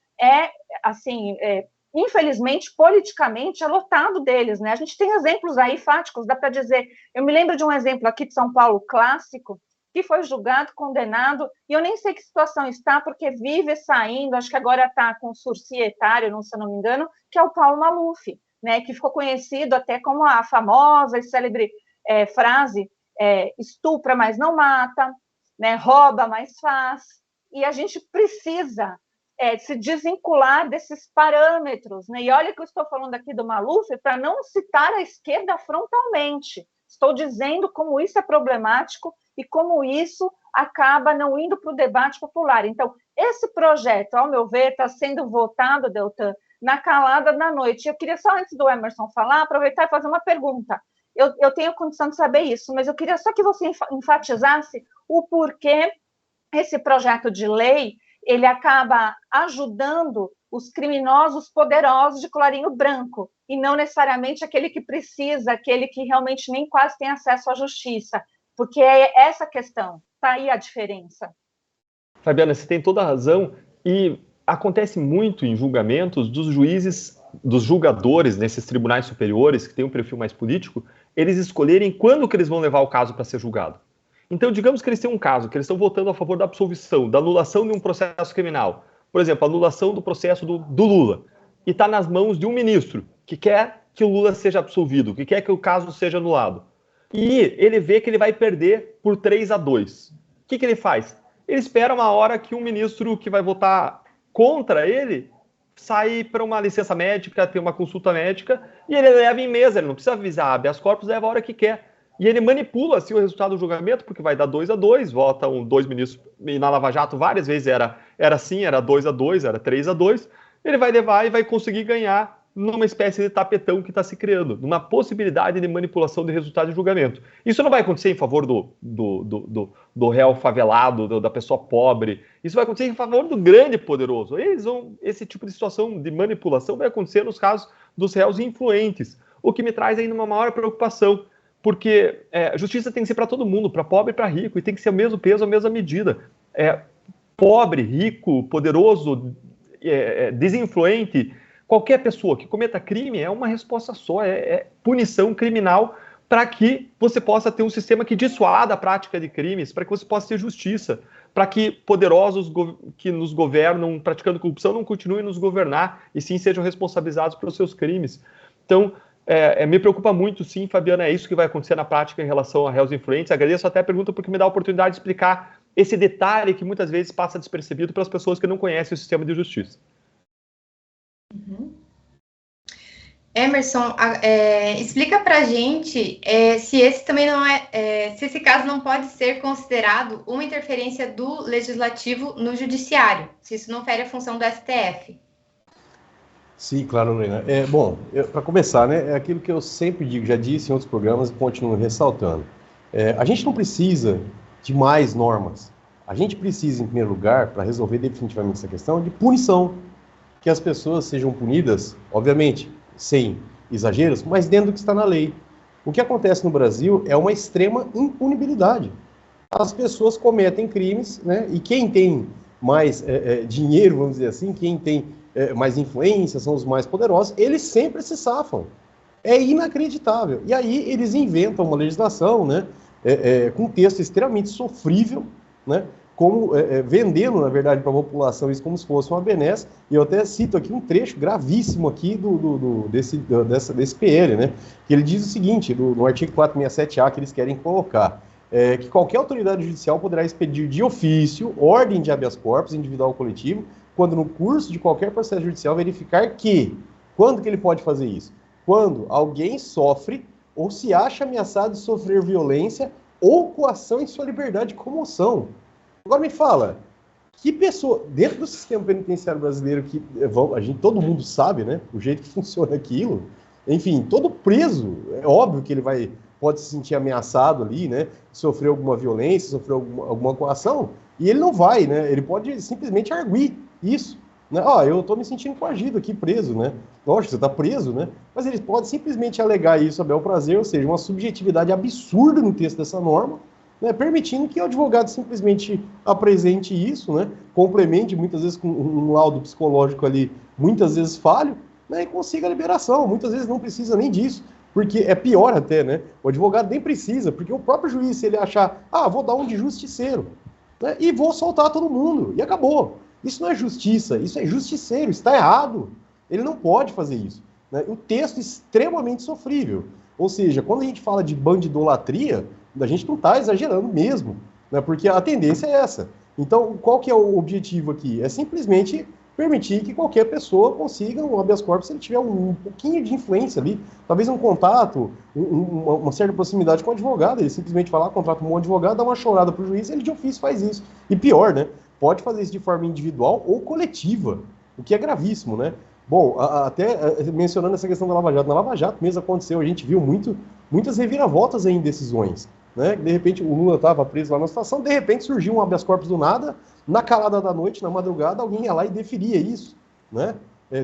infelizmente, politicamente, é lotado deles, né? A gente tem exemplos aí fáticos, dá para dizer. Eu me lembro de um exemplo aqui de São Paulo clássico, que foi julgado, condenado, e eu nem sei que situação está, porque vive saindo, acho que agora está com sursi etário, se eu não me engano, que é o Paulo Maluf, né? Que ficou conhecido até como a famosa e célebre frase estupra, mas não mata, né? Rouba, mas faz. E a gente precisa se desvincular desses parâmetros, né? E olha que eu estou falando aqui do Maluf para não citar a esquerda frontalmente. Estou dizendo como isso é problemático e como isso acaba não indo para o debate popular. Então, esse projeto, ao meu ver, está sendo votado, Deltan, na calada da noite. Eu queria só, antes do Emerson falar, aproveitar e fazer uma pergunta. Eu tenho condição de saber isso, mas eu queria só que você enfatizasse o porquê esse projeto de lei ele acaba ajudando os criminosos poderosos de colarinho branco, e não necessariamente aquele que precisa, aquele que realmente nem quase tem acesso à justiça, porque é essa questão, está aí a diferença. Fabiana, você tem toda a razão, e acontece muito em julgamentos dos juízes, dos julgadores nesses tribunais superiores, que têm um perfil mais político, eles escolherem quando que eles vão levar o caso para ser julgado. Então, digamos que eles têm um caso, que eles estão votando a favor da absolvição, da anulação de um processo criminal. Por exemplo, a anulação do processo do Lula. E está nas mãos de um ministro que quer que o Lula seja absolvido, que quer que o caso seja anulado. E ele vê que ele vai perder por 3-2. O que ele faz? Ele espera uma hora que um ministro que vai votar contra ele sai para uma licença médica, tem uma consulta médica, e ele leva em mesa, ele não precisa avisar habeas corpus, leva a hora que quer. E ele manipula assim, o resultado do julgamento, porque vai dar 2-2, votam 2 ministros, e na Lava Jato várias vezes era assim, era 2-2, era 3-2, ele vai levar e vai conseguir ganhar numa espécie de tapetão que está se criando, numa possibilidade de manipulação de resultado de julgamento. Isso não vai acontecer em favor do réu favelado, da pessoa pobre, isso vai acontecer em favor do grande poderoso. Esse tipo de situação de manipulação vai acontecer nos casos dos réus influentes, o que me traz ainda uma maior preocupação, porque a justiça tem que ser para todo mundo, para pobre e para rico, e tem que ser o mesmo peso, a mesma medida. Pobre, rico, poderoso, desinfluente, qualquer pessoa que cometa crime é uma resposta só, é punição criminal, para que você possa ter um sistema que dissuada a prática de crimes, para que você possa ter justiça, para que poderosos que nos governam praticando corrupção não continuem a nos governar, e sim sejam responsabilizados pelos seus crimes. Então, me preocupa muito, sim, Fabiana, é isso que vai acontecer na prática em relação a réus influentes. Agradeço até a pergunta porque me dá a oportunidade de explicar esse detalhe que muitas vezes passa despercebido pelas pessoas que não conhecem o sistema de justiça. Uhum. Emerson, explica pra gente se esse também não se esse caso não pode ser considerado uma interferência do legislativo no judiciário, se isso não fere a função do STF. Sim, claro, Lorena. Bom, para começar, né, é aquilo que eu sempre digo, já disse em outros programas e continuo ressaltando. A gente não precisa de mais normas. A gente precisa, em primeiro lugar, para resolver definitivamente essa questão, de punição. Que as pessoas sejam punidas, obviamente, sem exageros, mas dentro do que está na lei. O que acontece no Brasil é uma extrema impunibilidade. As pessoas cometem crimes, né, e quem tem mais dinheiro, vamos dizer assim, quem tem mais influência, são os mais poderosos, eles sempre se safam. É inacreditável. E aí eles inventam uma legislação, né, com um texto extremamente sofrível, né, como vendendo, na verdade, para a população isso como se fosse uma benesse. E eu até cito aqui um trecho gravíssimo aqui desse PL, né, que ele diz o seguinte, no artigo 467A que eles querem colocar, que qualquer autoridade judicial poderá expedir de ofício ordem de habeas corpus individual ou coletivo, quando no curso de qualquer processo judicial verificar que, quando que ele pode fazer isso? Quando alguém sofre ou se acha ameaçado de sofrer violência ou coação em sua liberdade de comoção. Agora me fala, que pessoa, dentro do sistema penitenciário brasileiro, que todo mundo sabe, né, o jeito que funciona aquilo, enfim, todo preso, é óbvio que ele pode se sentir ameaçado ali, né, sofrer alguma violência, sofrer alguma coação, e ele não vai, né, ele pode simplesmente arguir isso, né, eu estou me sentindo coagido aqui, preso, né, lógico, você está preso, né, mas ele pode simplesmente alegar isso a bel prazer, ou seja, uma subjetividade absurda no texto dessa norma, né, permitindo que o advogado simplesmente apresente isso, né, complemente muitas vezes com um laudo psicológico ali, muitas vezes falho, né, e consiga a liberação. Muitas vezes não precisa nem disso, porque é pior até, né? O advogado nem precisa, porque o próprio juiz, se ele achar, vou dar um de justiceiro, né, e vou soltar todo mundo, e acabou. Isso não é justiça, isso é justiceiro, está errado. Ele não pode fazer isso. Né? O texto é extremamente sofrível. Ou seja, quando a gente fala de bandidolatria, a gente não está exagerando mesmo, né? Porque a tendência é essa. Então, qual que é o objetivo aqui? É simplesmente permitir que qualquer pessoa consiga um habeas corpus se ele tiver um pouquinho de influência ali, talvez um contato, uma certa proximidade com o advogado. Ele simplesmente vai lá, contrata um advogado, dá uma chorada para o juiz, ele de ofício faz isso. E pior, né? Pode fazer isso de forma individual ou coletiva, o que é gravíssimo, né? Bom, até mencionando essa questão da Lava Jato, na Lava Jato mesmo aconteceu, a gente viu muitas reviravoltas em decisões, né? De repente o Lula estava preso lá na situação, de repente surgiu um habeas corpus do nada, na calada da noite, na madrugada, alguém ia lá e deferia isso, né?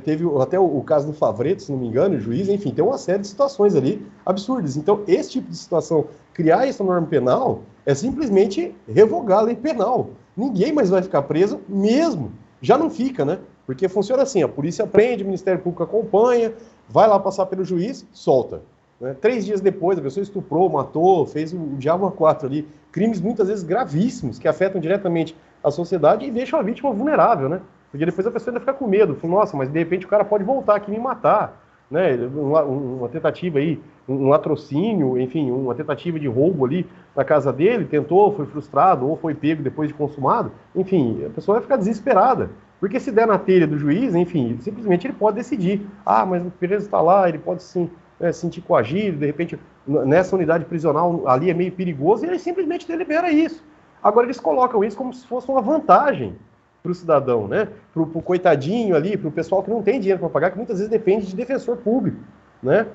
Teve até o caso do Favreto, se não me engano, o juiz, enfim, tem uma série de situações ali absurdas. Então, esse tipo de situação, criar essa norma penal, é simplesmente revogar a lei penal. Ninguém mais vai ficar preso mesmo. Já não fica, né? Porque funciona assim, a polícia prende, o Ministério Público acompanha, vai lá passar pelo juiz, solta. Né? 3 dias depois, a pessoa estuprou, matou, fez o diabo a 4 ali. Crimes muitas vezes gravíssimos, que afetam diretamente a sociedade e deixam a vítima vulnerável, né? Porque depois a pessoa ainda fica com medo. Fala, nossa, mas de repente o cara pode voltar aqui e me matar. Né? Uma tentativa aí, um latrocínio, enfim, uma tentativa de roubo ali na casa dele, tentou, foi frustrado ou foi pego depois de consumado. Enfim, a pessoa vai ficar desesperada. Porque se der na telha do juiz, enfim, simplesmente ele pode decidir. Mas o preso está lá, ele pode sim, sentir coagido, de repente, nessa unidade prisional ali é meio perigoso, e ele simplesmente delibera isso. Agora eles colocam isso como se fosse uma vantagem para o cidadão, né? Para o coitadinho ali, para o pessoal que não tem dinheiro para pagar, que muitas vezes depende de defensor público, né?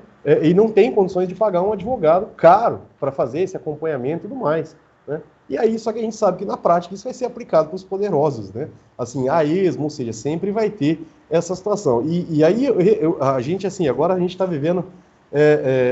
E não tem condições de pagar um advogado caro para fazer esse acompanhamento e tudo mais, né? E aí, só que a gente sabe que na prática isso vai ser aplicado para os poderosos, né? Assim, a esmo, ou seja, sempre vai ter essa situação. E aí, a gente, assim, agora a gente está vivendo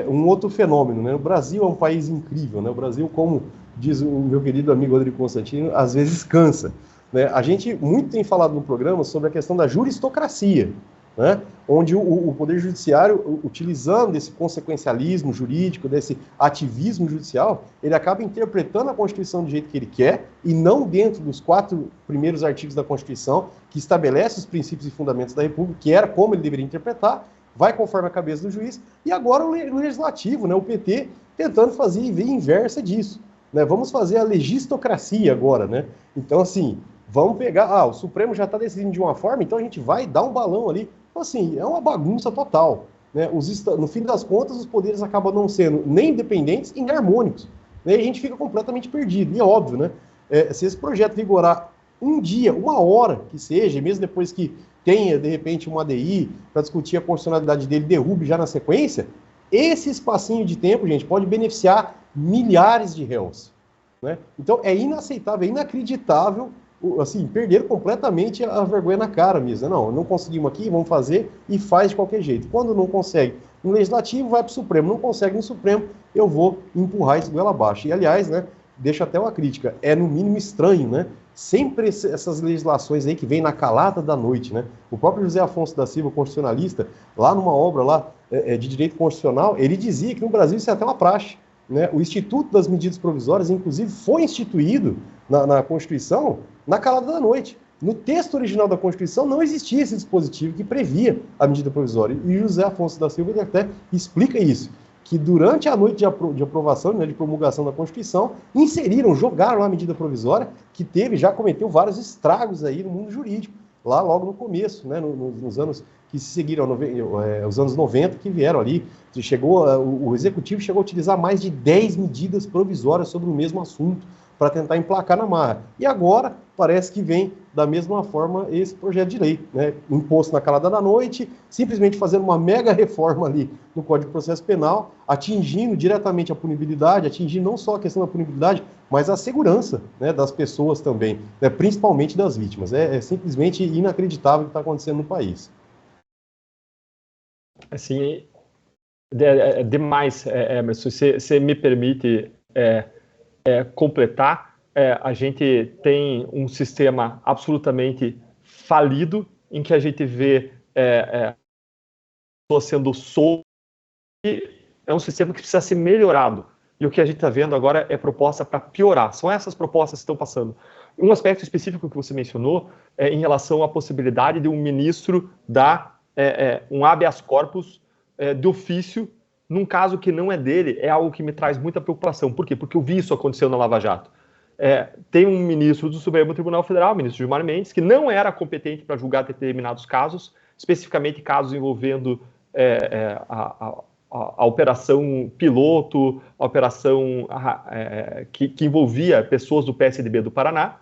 um outro fenômeno, né? O Brasil é um país incrível, né? O Brasil, como diz o meu querido amigo Rodrigo Constantino, às vezes cansa. Né? A gente muito tem falado no programa sobre a questão da juristocracia, né? Onde o Poder Judiciário, utilizando esse consequencialismo jurídico, desse ativismo judicial, ele acaba interpretando a Constituição do jeito que ele quer e não dentro dos 4 primeiros artigos da Constituição, que estabelece os princípios e fundamentos da República, que era como ele deveria interpretar, vai conforme a cabeça do juiz, e agora o Legislativo, né? O PT, tentando fazer a via inversa disso. Né? Vamos fazer a legistocracia agora, né? Então, assim, vamos pegar, o Supremo já está decidindo de uma forma, então a gente vai dar um balão ali. Então, assim, é uma bagunça total. Né? No fim das contas, os poderes acabam não sendo nem independentes e nem harmônicos. Né? E a gente fica completamente perdido. E é óbvio, né? Se esse projeto vigorar um dia, 1 hora que seja, mesmo depois que tenha, de repente, uma ADI para discutir a constitucionalidade dele, derrube já na sequência, esse espacinho de tempo, gente, pode beneficiar milhares de réus. Né? Então, é inaceitável, é inacreditável, assim, perder completamente a vergonha na cara mesmo. Não conseguimos aqui, vamos fazer e faz de qualquer jeito. Quando não consegue no Legislativo, vai para o Supremo. Não consegue no Supremo, eu vou empurrar isso goela abaixo. E, aliás, né, deixo até uma crítica, é no mínimo estranho, né? Sempre essas legislações aí que vêm na calada da noite, né? O próprio José Afonso da Silva, constitucionalista, lá numa obra lá de direito constitucional, ele dizia que no Brasil isso é até uma praxe. Né? O Instituto das Medidas Provisórias, inclusive, foi instituído na Constituição na calada da noite. No texto original da Constituição não existia esse dispositivo que previa a medida provisória. E José Afonso da Silva ele até explica isso, que durante a noite de aprovação, né, de promulgação da Constituição, jogaram lá a medida provisória, que já cometeu vários estragos aí no mundo jurídico, lá logo no começo, né, nos anos que se seguiram, os anos 90, que vieram ali. O Executivo chegou a utilizar mais de 10 medidas provisórias sobre o mesmo assunto, para tentar emplacar na marra. E agora, parece que vem da mesma forma esse projeto de lei, né? Imposto na calada da noite, simplesmente fazendo uma mega reforma ali no Código de Processo Penal, atingindo diretamente a punibilidade, atingindo não só a questão da punibilidade, mas a segurança, né, das pessoas também, né, principalmente das vítimas. É simplesmente inacreditável o que está acontecendo no país. Assim, demais, Emerson, você me permite completar, a gente tem um sistema absolutamente falido, em que a gente vê pessoas sendo soltas. É um sistema que precisa ser melhorado. E o que a gente está vendo agora é proposta para piorar. São essas propostas que estão passando. Um aspecto específico que você mencionou é em relação à possibilidade de um ministro dar um habeas corpus de ofício, num caso que não é dele, é algo que me traz muita preocupação. Por quê? Porque eu vi isso acontecendo na Lava Jato. Tem um ministro do Supremo Tribunal Federal, o ministro Gilmar Mendes, que não era competente para julgar determinados casos, especificamente casos envolvendo a operação piloto, a operação que envolvia pessoas do PSDB do Paraná.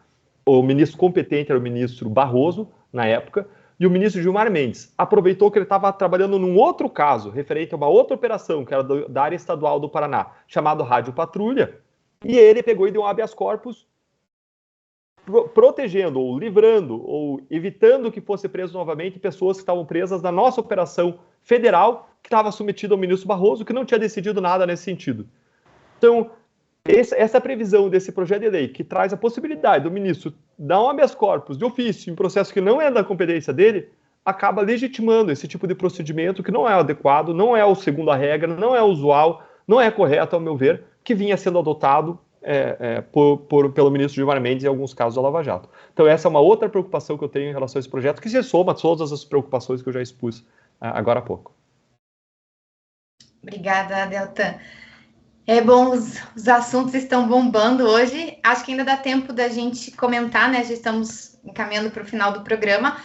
O ministro competente era o ministro Barroso, na época, e o ministro Gilmar Mendes aproveitou que ele estava trabalhando num outro caso, referente a uma outra operação, que era da área estadual do Paraná, chamado Rádio Patrulha, e ele pegou e deu um habeas corpus protegendo, ou livrando, ou evitando que fosse preso novamente pessoas que estavam presas na nossa operação federal, que estava submetida ao ministro Barroso, que não tinha decidido nada nesse sentido. Então, essa previsão desse projeto de lei, que traz a possibilidade do ministro dar um habeas corpus de ofício em processo que não é da competência dele, acaba legitimando esse tipo de procedimento que não é adequado, não é o segundo a regra, não é usual, não é correto, ao meu ver, que vinha sendo adotado pelo ministro Gilmar Mendes em alguns casos da Lava Jato. Então essa é uma outra preocupação que eu tenho em relação a esse projeto, que se soma a todas as preocupações que eu já expus agora há pouco. Obrigada, Deltan. É bom, os assuntos estão bombando hoje. Acho que ainda dá tempo da gente comentar, né? Já estamos encaminhando para o final do programa.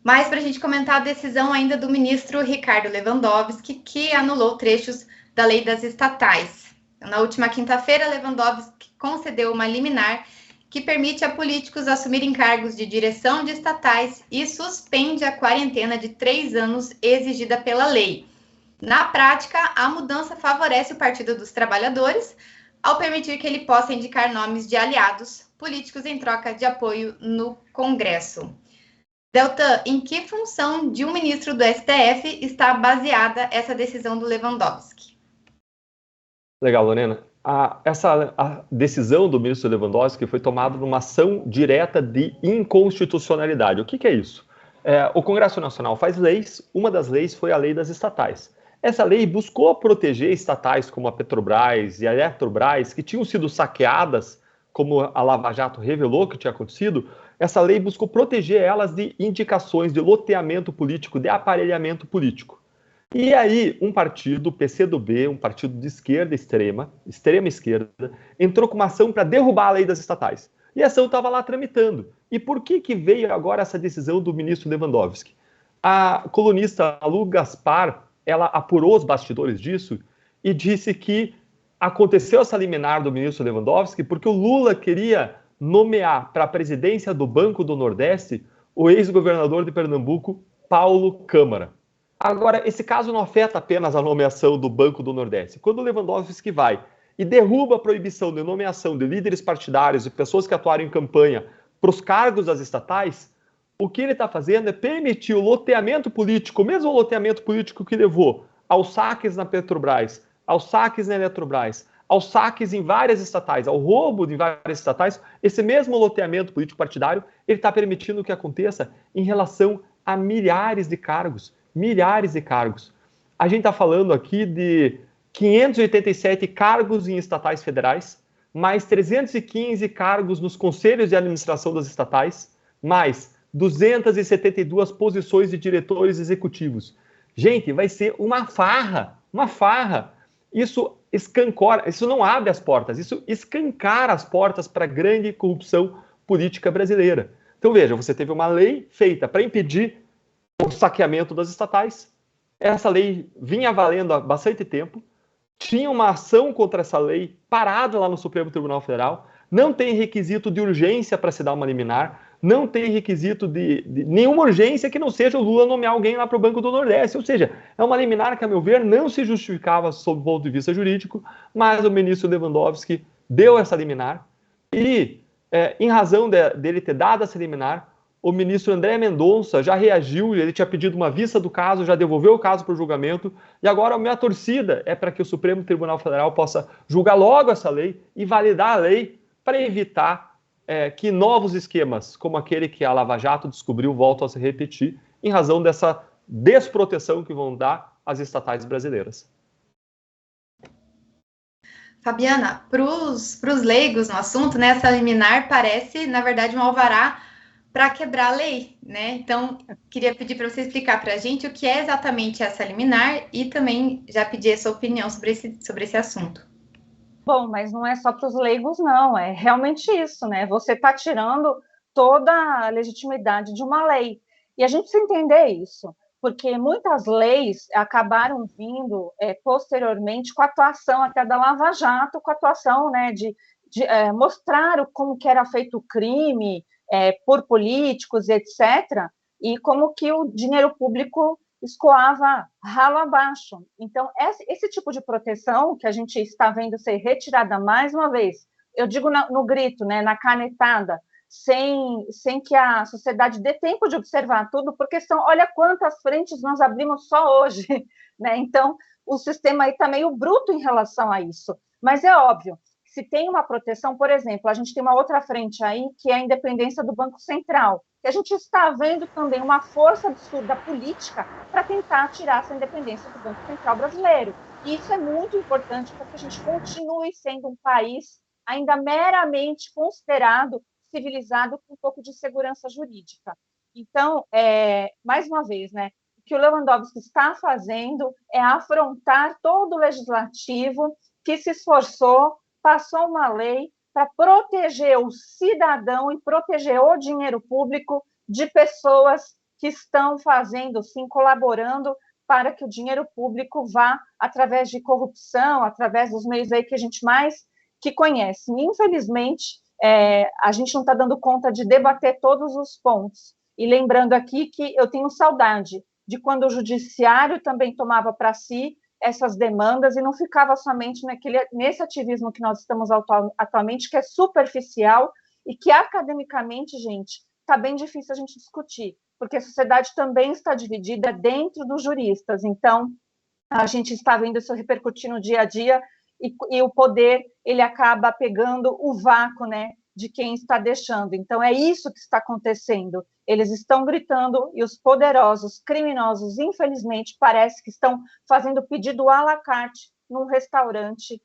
Mas para a gente comentar a decisão ainda do ministro Ricardo Lewandowski, que anulou trechos da lei das estatais. Na última quinta-feira, Lewandowski concedeu uma liminar que permite a políticos assumirem cargos de direção de estatais e suspende a quarentena de 3 anos exigida pela lei. Na prática, a mudança favorece o Partido dos Trabalhadores, ao permitir que ele possa indicar nomes de aliados políticos em troca de apoio no Congresso. Deltan, em que função de um ministro do STF está baseada essa decisão do Lewandowski? Legal, Lorena. A decisão do ministro Lewandowski foi tomada numa ação direta de inconstitucionalidade. O que é isso? O Congresso Nacional faz leis, uma das leis foi a lei das estatais. Essa lei buscou proteger estatais como a Petrobras e a Eletrobras, que tinham sido saqueadas, como a Lava Jato revelou que tinha acontecido. Essa lei buscou proteger elas de indicações de loteamento político, de aparelhamento político. E aí, um partido, o PCdoB, um partido de esquerda extrema esquerda, entrou com uma ação para derrubar a lei das estatais. E a ação estava lá tramitando. E por que veio agora essa decisão do ministro Lewandowski? A colunista Lu Gaspar, ela apurou os bastidores disso e disse que aconteceu essa liminar do ministro Lewandowski porque o Lula queria nomear para a presidência do Banco do Nordeste o ex-governador de Pernambuco, Paulo Câmara. Agora, esse caso não afeta apenas a nomeação do Banco do Nordeste. Quando o Lewandowski vai e derruba a proibição de nomeação de líderes partidários e pessoas que atuaram em campanha para os cargos das estatais, o que ele está fazendo é permitir o loteamento político, o mesmo loteamento político que levou aos saques na Petrobras, aos saques na Eletrobras, aos saques em várias estatais, ao roubo de várias estatais, esse mesmo loteamento político partidário, ele está permitindo que aconteça em relação a milhares de cargos. Milhares de cargos. A gente está falando aqui de 587 cargos em estatais federais, mais 315 cargos nos conselhos de administração das estatais, mais 272 posições de diretores executivos. Gente, vai ser uma farra. Isso escancora, isso não abre as portas, isso escancara as portas para a grande corrupção política brasileira. Então veja, você teve uma lei feita para impedir o saqueamento das estatais. Essa lei vinha valendo há bastante tempo, tinha uma ação contra essa lei parada lá no Supremo Tribunal Federal, não tem requisito de urgência para se dar uma liminar, não tem requisito de nenhuma urgência que não seja o Lula nomear alguém lá para o Banco do Nordeste, ou seja, é uma liminar que, a meu ver, não se justificava sob o ponto de vista jurídico, mas o ministro Lewandowski deu essa liminar e, em razão dele ter dado essa liminar, o ministro André Mendonça já reagiu, ele tinha pedido uma vista do caso, já devolveu o caso para o julgamento, e agora a minha torcida é para que o Supremo Tribunal Federal possa julgar logo essa lei e validar a lei para evitar que novos esquemas, como aquele que a Lava Jato descobriu, voltam a se repetir, em razão dessa desproteção que vão dar às estatais brasileiras. Fabiana, para os leigos no assunto, né, essa liminar parece, na verdade, um alvará para quebrar a lei, né? Então, queria pedir para você explicar para a gente o que é exatamente essa liminar e também já pedir a sua opinião sobre esse assunto. Bom, mas não é só para os leigos, não, é realmente isso, né? Você está tirando toda a legitimidade de uma lei. E a gente precisa entender isso, porque muitas leis acabaram vindo posteriormente com a atuação até da Lava Jato, com a atuação, né, de mostrar como que era feito o crime por políticos, etc., e como que o dinheiro público escoava ralo abaixo. Então, esse tipo de proteção que a gente está vendo ser retirada mais uma vez, eu digo no grito, né, na canetada, sem que a sociedade dê tempo de observar tudo, porque olha quantas frentes nós abrimos só hoje, né? Então, o sistema aí está meio bruto em relação a isso. Mas é óbvio, se tem uma proteção, por exemplo, a gente tem uma outra frente aí, que é a independência do Banco Central, que a gente está vendo também uma força absurda política para tentar tirar essa independência do Banco Central brasileiro. E isso é muito importante para que a gente continue sendo um país ainda meramente considerado civilizado com um pouco de segurança jurídica. Então, mais uma vez, né, o que o Lewandowski está fazendo é afrontar todo o legislativo que se esforçou, passou uma lei para proteger o cidadão e proteger o dinheiro público de pessoas que estão fazendo, sim, colaborando para que o dinheiro público vá através de corrupção, através dos meios aí que a gente mais que conhece. E, infelizmente, a gente não está dando conta de debater todos os pontos. E lembrando aqui que eu tenho saudade de quando o judiciário também tomava para si essas demandas e não ficava somente nesse ativismo que nós estamos atualmente, que é superficial e que academicamente, gente, está bem difícil a gente discutir, porque a sociedade também está dividida dentro dos juristas. Então, a gente está vendo isso repercutir no dia a dia e o poder, ele acaba pegando o vácuo, né, de quem está deixando. Então, é isso que está acontecendo. Eles estão gritando e os poderosos, criminosos, infelizmente, parece que estão fazendo pedido à la carte num restaurante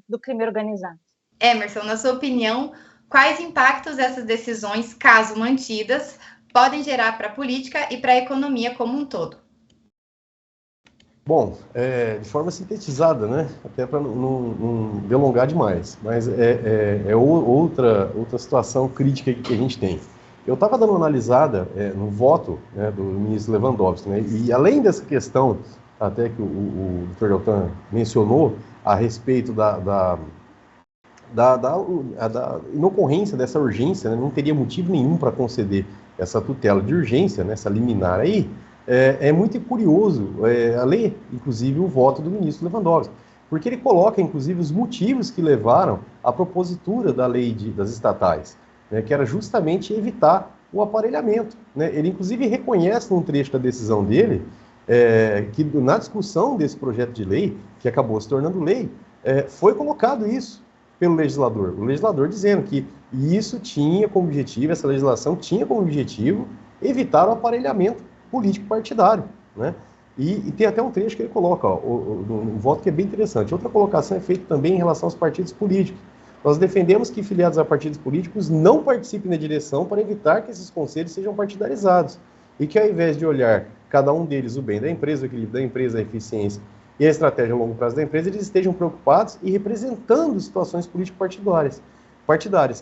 do crime organizado. Emerson, na sua opinião, quais impactos essas decisões, caso mantidas, podem gerar para a política e para a economia como um todo? Bom, de forma sintetizada, né? Até para não delongar demais, mas outra situação crítica que a gente tem. Eu estava dando uma analisada no voto, né, do ministro Lewandowski, né, e além dessa questão, até que o Dr. Deltan mencionou, a respeito da inocorrência dessa urgência, né, não teria motivo nenhum para conceder essa tutela de urgência, né, essa liminar aí. É muito curioso ler, inclusive, o voto do ministro Lewandowski, porque ele coloca, inclusive, os motivos que levaram à propositura da lei das estatais, né, que era justamente evitar o aparelhamento, né? Ele, inclusive, reconhece num trecho da decisão dele que na discussão desse projeto de lei, que acabou se tornando lei, foi colocado isso pelo legislador. O legislador dizendo que isso tinha como objetivo, essa legislação tinha como objetivo evitar o aparelhamento político-partidário, né? E tem até um trecho que ele coloca, no voto que é bem interessante. Outra colocação é feita também em relação aos partidos políticos. Nós defendemos que filiados a partidos políticos não participem da direção para evitar que esses conselhos sejam partidarizados e que, ao invés de olhar cada um deles o bem da empresa, o equilíbrio da empresa, a eficiência e a estratégia a longo prazo da empresa, eles estejam preocupados e representando situações político-partidárias,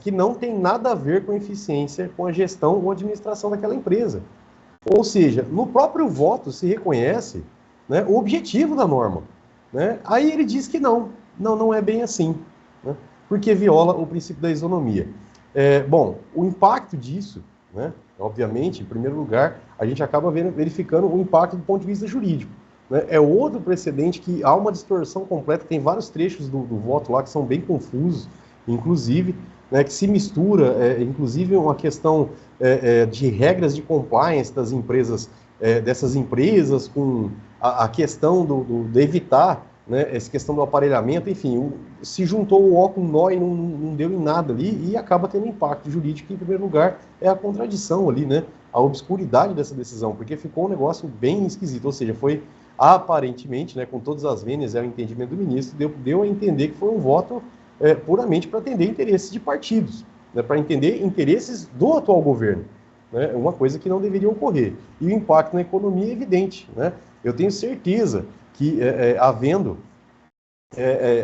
que não tem nada a ver com a eficiência, com a gestão ou administração daquela empresa. Ou seja, no próprio voto se reconhece, né, o objetivo da norma, né? Aí ele diz que não é bem assim, né, porque viola o princípio da isonomia. Bom, o impacto disso, né, obviamente, em primeiro lugar, a gente acaba verificando o impacto do ponto de vista jurídico, né? É outro precedente que há uma distorção completa, tem vários trechos do voto lá que são bem confusos, inclusive, né, que se mistura, inclusive, uma questão de regras de compliance das empresas, dessas empresas, com a questão de evitar né, essa questão do aparelhamento, enfim, se juntou o ó com o nó e não deu em nada ali, e acaba tendo impacto jurídico, que em primeiro lugar é a contradição ali, né, a obscuridade dessa decisão, porque ficou um negócio bem esquisito, ou seja, foi aparentemente, né, com todas as vênias, é o entendimento do ministro, deu a entender que foi um voto puramente para atender interesses de partidos, né, para entender interesses do atual governo, né, uma coisa que não deveria ocorrer. E o impacto na economia é evidente, né? Eu tenho certeza que, havendo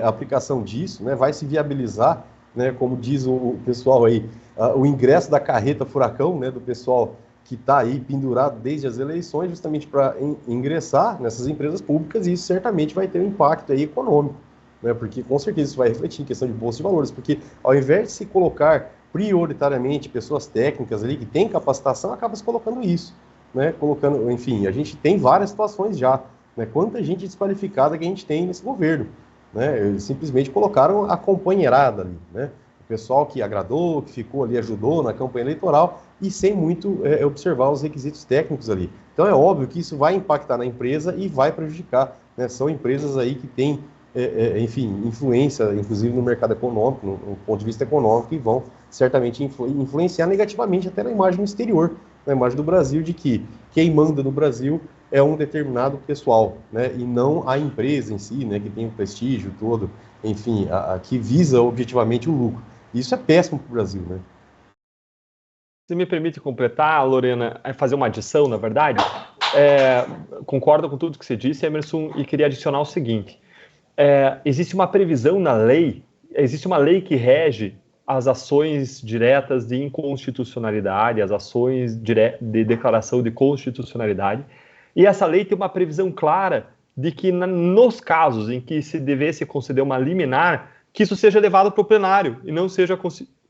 a aplicação disso, né, vai se viabilizar, né, como diz o pessoal aí, o ingresso da carreta furacão, né, do pessoal que está aí pendurado desde as eleições, justamente para ingressar nessas empresas públicas, e isso certamente vai ter um impacto aí econômico, né, porque com certeza isso vai refletir em questão de bolsa de valores, porque ao invés de se colocar prioritariamente pessoas técnicas ali que têm capacitação, acaba se colocando isso, né, colocando, enfim, a gente tem várias situações já, né, quanta gente desqualificada que a gente tem nesse governo, né, eles simplesmente colocaram a companheirada ali, né, o pessoal que agradou, que ficou ali, ajudou na campanha eleitoral, e sem muito observar os requisitos técnicos ali. Então é óbvio que isso vai impactar na empresa e vai prejudicar, né, são empresas aí que têm, enfim, influência, inclusive no mercado econômico, no ponto de vista econômico, e vão certamente influenciar negativamente até na imagem exterior, na imagem do Brasil, de que quem manda no Brasil é um determinado pessoal, né, e não a empresa em si, né, que tem o prestígio todo, enfim, que visa objetivamente o lucro. Isso é péssimo para o Brasil, né? Se me permite completar, Lorena, fazer uma adição, na verdade, concordo com tudo que você disse, Emerson, e queria adicionar o seguinte, existe uma previsão na lei, existe uma lei que rege as ações diretas de inconstitucionalidade, as ações de declaração de constitucionalidade, e essa lei tem uma previsão clara de que nos casos em que se devesse conceder uma liminar, que isso seja levado para o plenário e não seja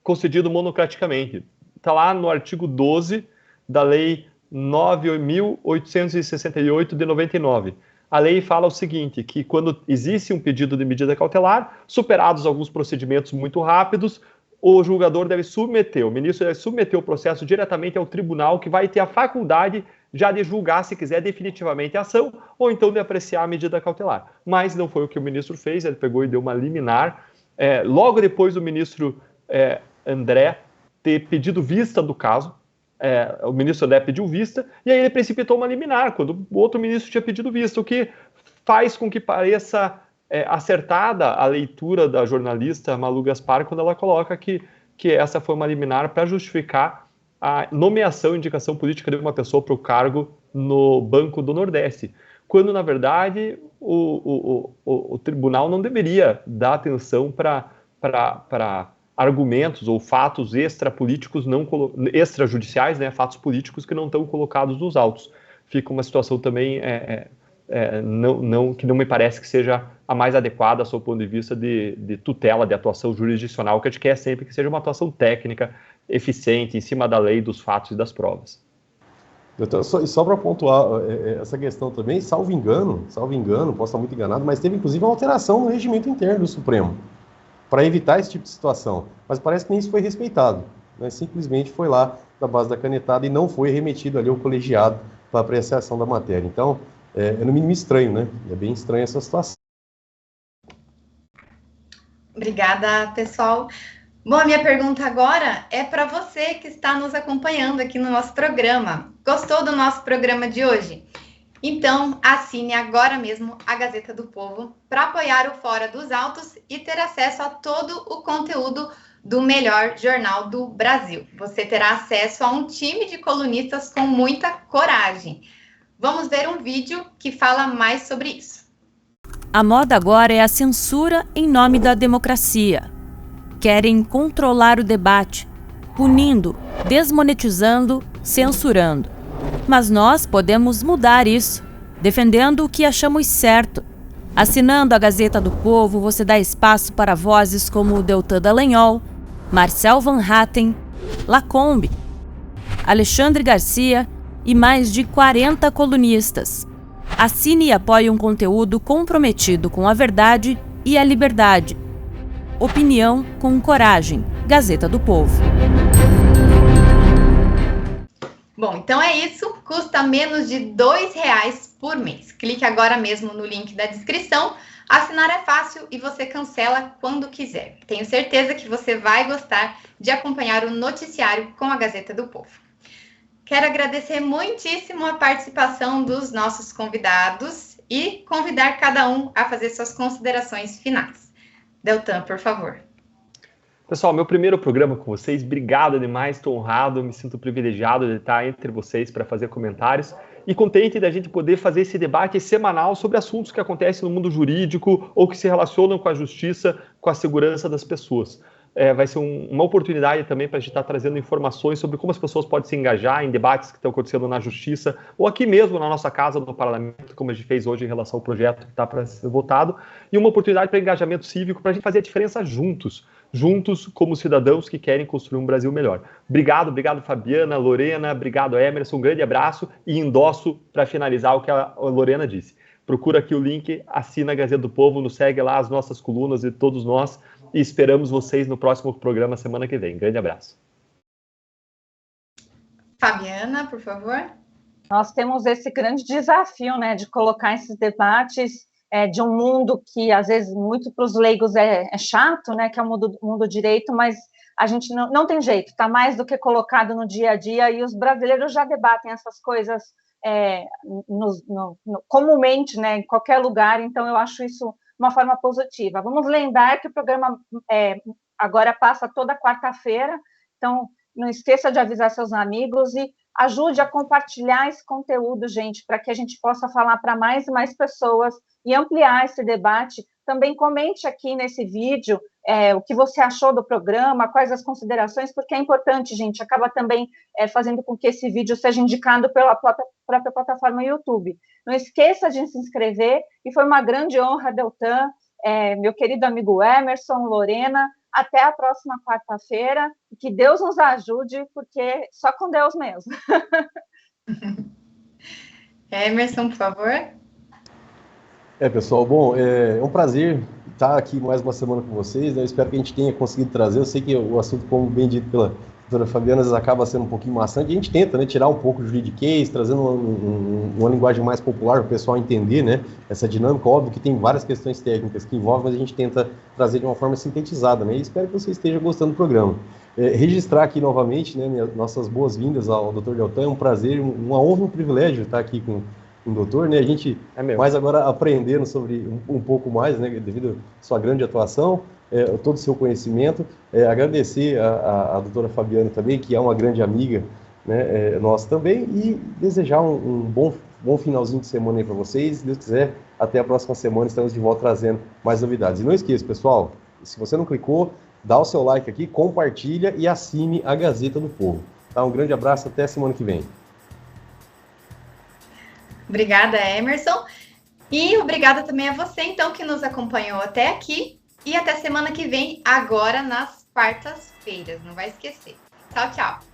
concedido monocraticamente. Está lá no artigo 12 da Lei 9.868 de 99. A lei fala o seguinte, que quando existe um pedido de medida cautelar, superados alguns procedimentos muito rápidos, o julgador deve submeter, o ministro deve submeter o processo diretamente ao tribunal, que vai ter a faculdade já de julgar, se quiser, definitivamente a ação, ou então de apreciar a medida cautelar. Mas não foi o que o ministro fez, ele pegou e deu uma liminar. Logo depois do ministro André ter pedido vista do caso, o ministro André pediu vista, e aí ele precipitou uma liminar, quando o outro ministro tinha pedido vista, o que faz com que pareça acertada a leitura da jornalista Malu Gaspar, quando ela coloca que essa foi uma liminar para justificar a nomeação e indicação política de uma pessoa para o cargo no Banco do Nordeste, quando, na verdade, o tribunal não deveria dar atenção para argumentos ou fatos extrapolíticos, extrajudiciais, né, fatos políticos que não estão colocados nos autos. Fica uma situação também que não me parece que seja a mais adequada, sob o ponto de vista de tutela, de atuação jurisdicional, que a gente quer sempre que seja uma atuação técnica, eficiente, em cima da lei, dos fatos e das provas. Doutor, só para pontuar essa questão também, salvo engano, posso estar muito enganado, mas teve inclusive uma alteração no regimento interno do Supremo, para evitar esse tipo de situação. Mas parece que nem isso foi respeitado, né? Simplesmente foi lá da base da canetada e não foi remetido ali ao colegiado para apreciação da matéria. Então, no mínimo estranho, né? É bem estranha essa situação. Obrigada, pessoal. Bom, a minha pergunta agora é para você que está nos acompanhando aqui no nosso programa. Gostou do nosso programa de hoje? Então, assine agora mesmo a Gazeta do Povo para apoiar o Fora dos Autos e ter acesso a todo o conteúdo do melhor jornal do Brasil. Você terá acesso a um time de colunistas com muita coragem. Vamos ver um vídeo que fala mais sobre isso. A moda agora é a censura em nome da democracia. Querem controlar o debate, punindo, desmonetizando, censurando. Mas nós podemos mudar isso, defendendo o que achamos certo. Assinando a Gazeta do Povo, você dá espaço para vozes como Deltan Dallagnol, Marcel Van Hatten, Lacombe, Alexandre Garcia e mais de 40 colunistas. Assine e apoie um conteúdo comprometido com a verdade e a liberdade. Opinião com coragem. Gazeta do Povo. Bom, então é isso. Custa menos de R$ 2 por mês. Clique agora mesmo no link da descrição Assinar é fácil e você cancela quando quiser. Tenho certeza que você vai gostar de acompanhar o noticiário com a Gazeta do Povo. Quero agradecer muitíssimo a participação dos nossos convidados e convidar cada um a fazer suas considerações finais. Deltan, por favor. Pessoal, meu primeiro programa com vocês, obrigado demais, estou honrado, me sinto privilegiado de estar entre vocês para fazer comentários e contente da gente poder fazer esse debate semanal sobre assuntos que acontecem no mundo jurídico ou que se relacionam com a justiça, com a segurança das pessoas. Vai ser uma oportunidade também para a gente estar trazendo informações sobre como as pessoas podem se engajar em debates que estão acontecendo na justiça ou aqui mesmo na nossa casa, no parlamento, como a gente fez hoje em relação ao projeto que está para ser votado, e uma oportunidade para engajamento cívico, para a gente fazer a diferença juntos como cidadãos que querem construir um Brasil melhor. Obrigado Fabiana, Lorena, obrigado Emerson, um grande abraço e endosso para finalizar o que a Lorena disse. Procura aqui o link, assina a Gazeta do Povo, nos segue lá, as nossas colunas e todos nós, e esperamos vocês no próximo programa semana que vem. Grande abraço. Fabiana, por favor. Nós temos esse grande desafio, né, de colocar esses debates de um mundo que, às vezes, muito para os leigos é chato, né, que é o mundo direito, mas a gente não tem jeito, está mais do que colocado no dia a dia, e os brasileiros já debatem essas coisas comumente, né, em qualquer lugar, então eu acho isso uma forma positiva. Vamos lembrar que o programa agora passa toda quarta-feira, então não esqueça de avisar seus amigos e ajude a compartilhar esse conteúdo, gente, para que a gente possa falar para mais e mais pessoas e ampliar esse debate. Também comente aqui nesse vídeo o que você achou do programa, quais as considerações, porque é importante, gente, acaba também fazendo com que esse vídeo seja indicado pela própria plataforma YouTube. Não esqueça de se inscrever, e foi uma grande honra, Deltan, meu querido amigo Emerson, Lorena, até a próxima quarta-feira, e que Deus nos ajude, porque só com Deus mesmo. Emerson, por favor. Pessoal, bom, é um prazer estar aqui mais uma semana com vocês, né? Eu espero que a gente tenha conseguido trazer, eu sei que o assunto, como bem dito pela doutora Fabiana, às vezes acaba sendo um pouquinho maçante, a gente tenta, né, tirar um pouco o juridiquês, trazendo uma linguagem mais popular para o pessoal entender, né, essa dinâmica. Óbvio que tem várias questões técnicas que envolvem, mas a gente tenta trazer de uma forma sintetizada, né, e espero que você esteja gostando do programa. Registrar aqui novamente, né, nossas boas-vindas ao Dr. Deltan, é um prazer, uma honra e um privilégio estar aqui com o doutor, né, a gente mais agora aprendendo sobre um pouco mais, né, devido à sua grande atuação, todo o seu conhecimento, agradecer a doutora Fabiana também, que é uma grande amiga, né, nossa também, e desejar um bom finalzinho de semana aí para vocês. Se Deus quiser, até a próxima semana estamos de volta trazendo mais novidades. E não esqueça, pessoal, se você não clicou, dá o seu like aqui, compartilha e assine a Gazeta do Povo. Tá? Um grande abraço, até semana que vem. Obrigada, Emerson. E obrigada também a você, então, que nos acompanhou até aqui. E até semana que vem, agora nas quartas-feiras. Não vai esquecer. Tchau, tchau.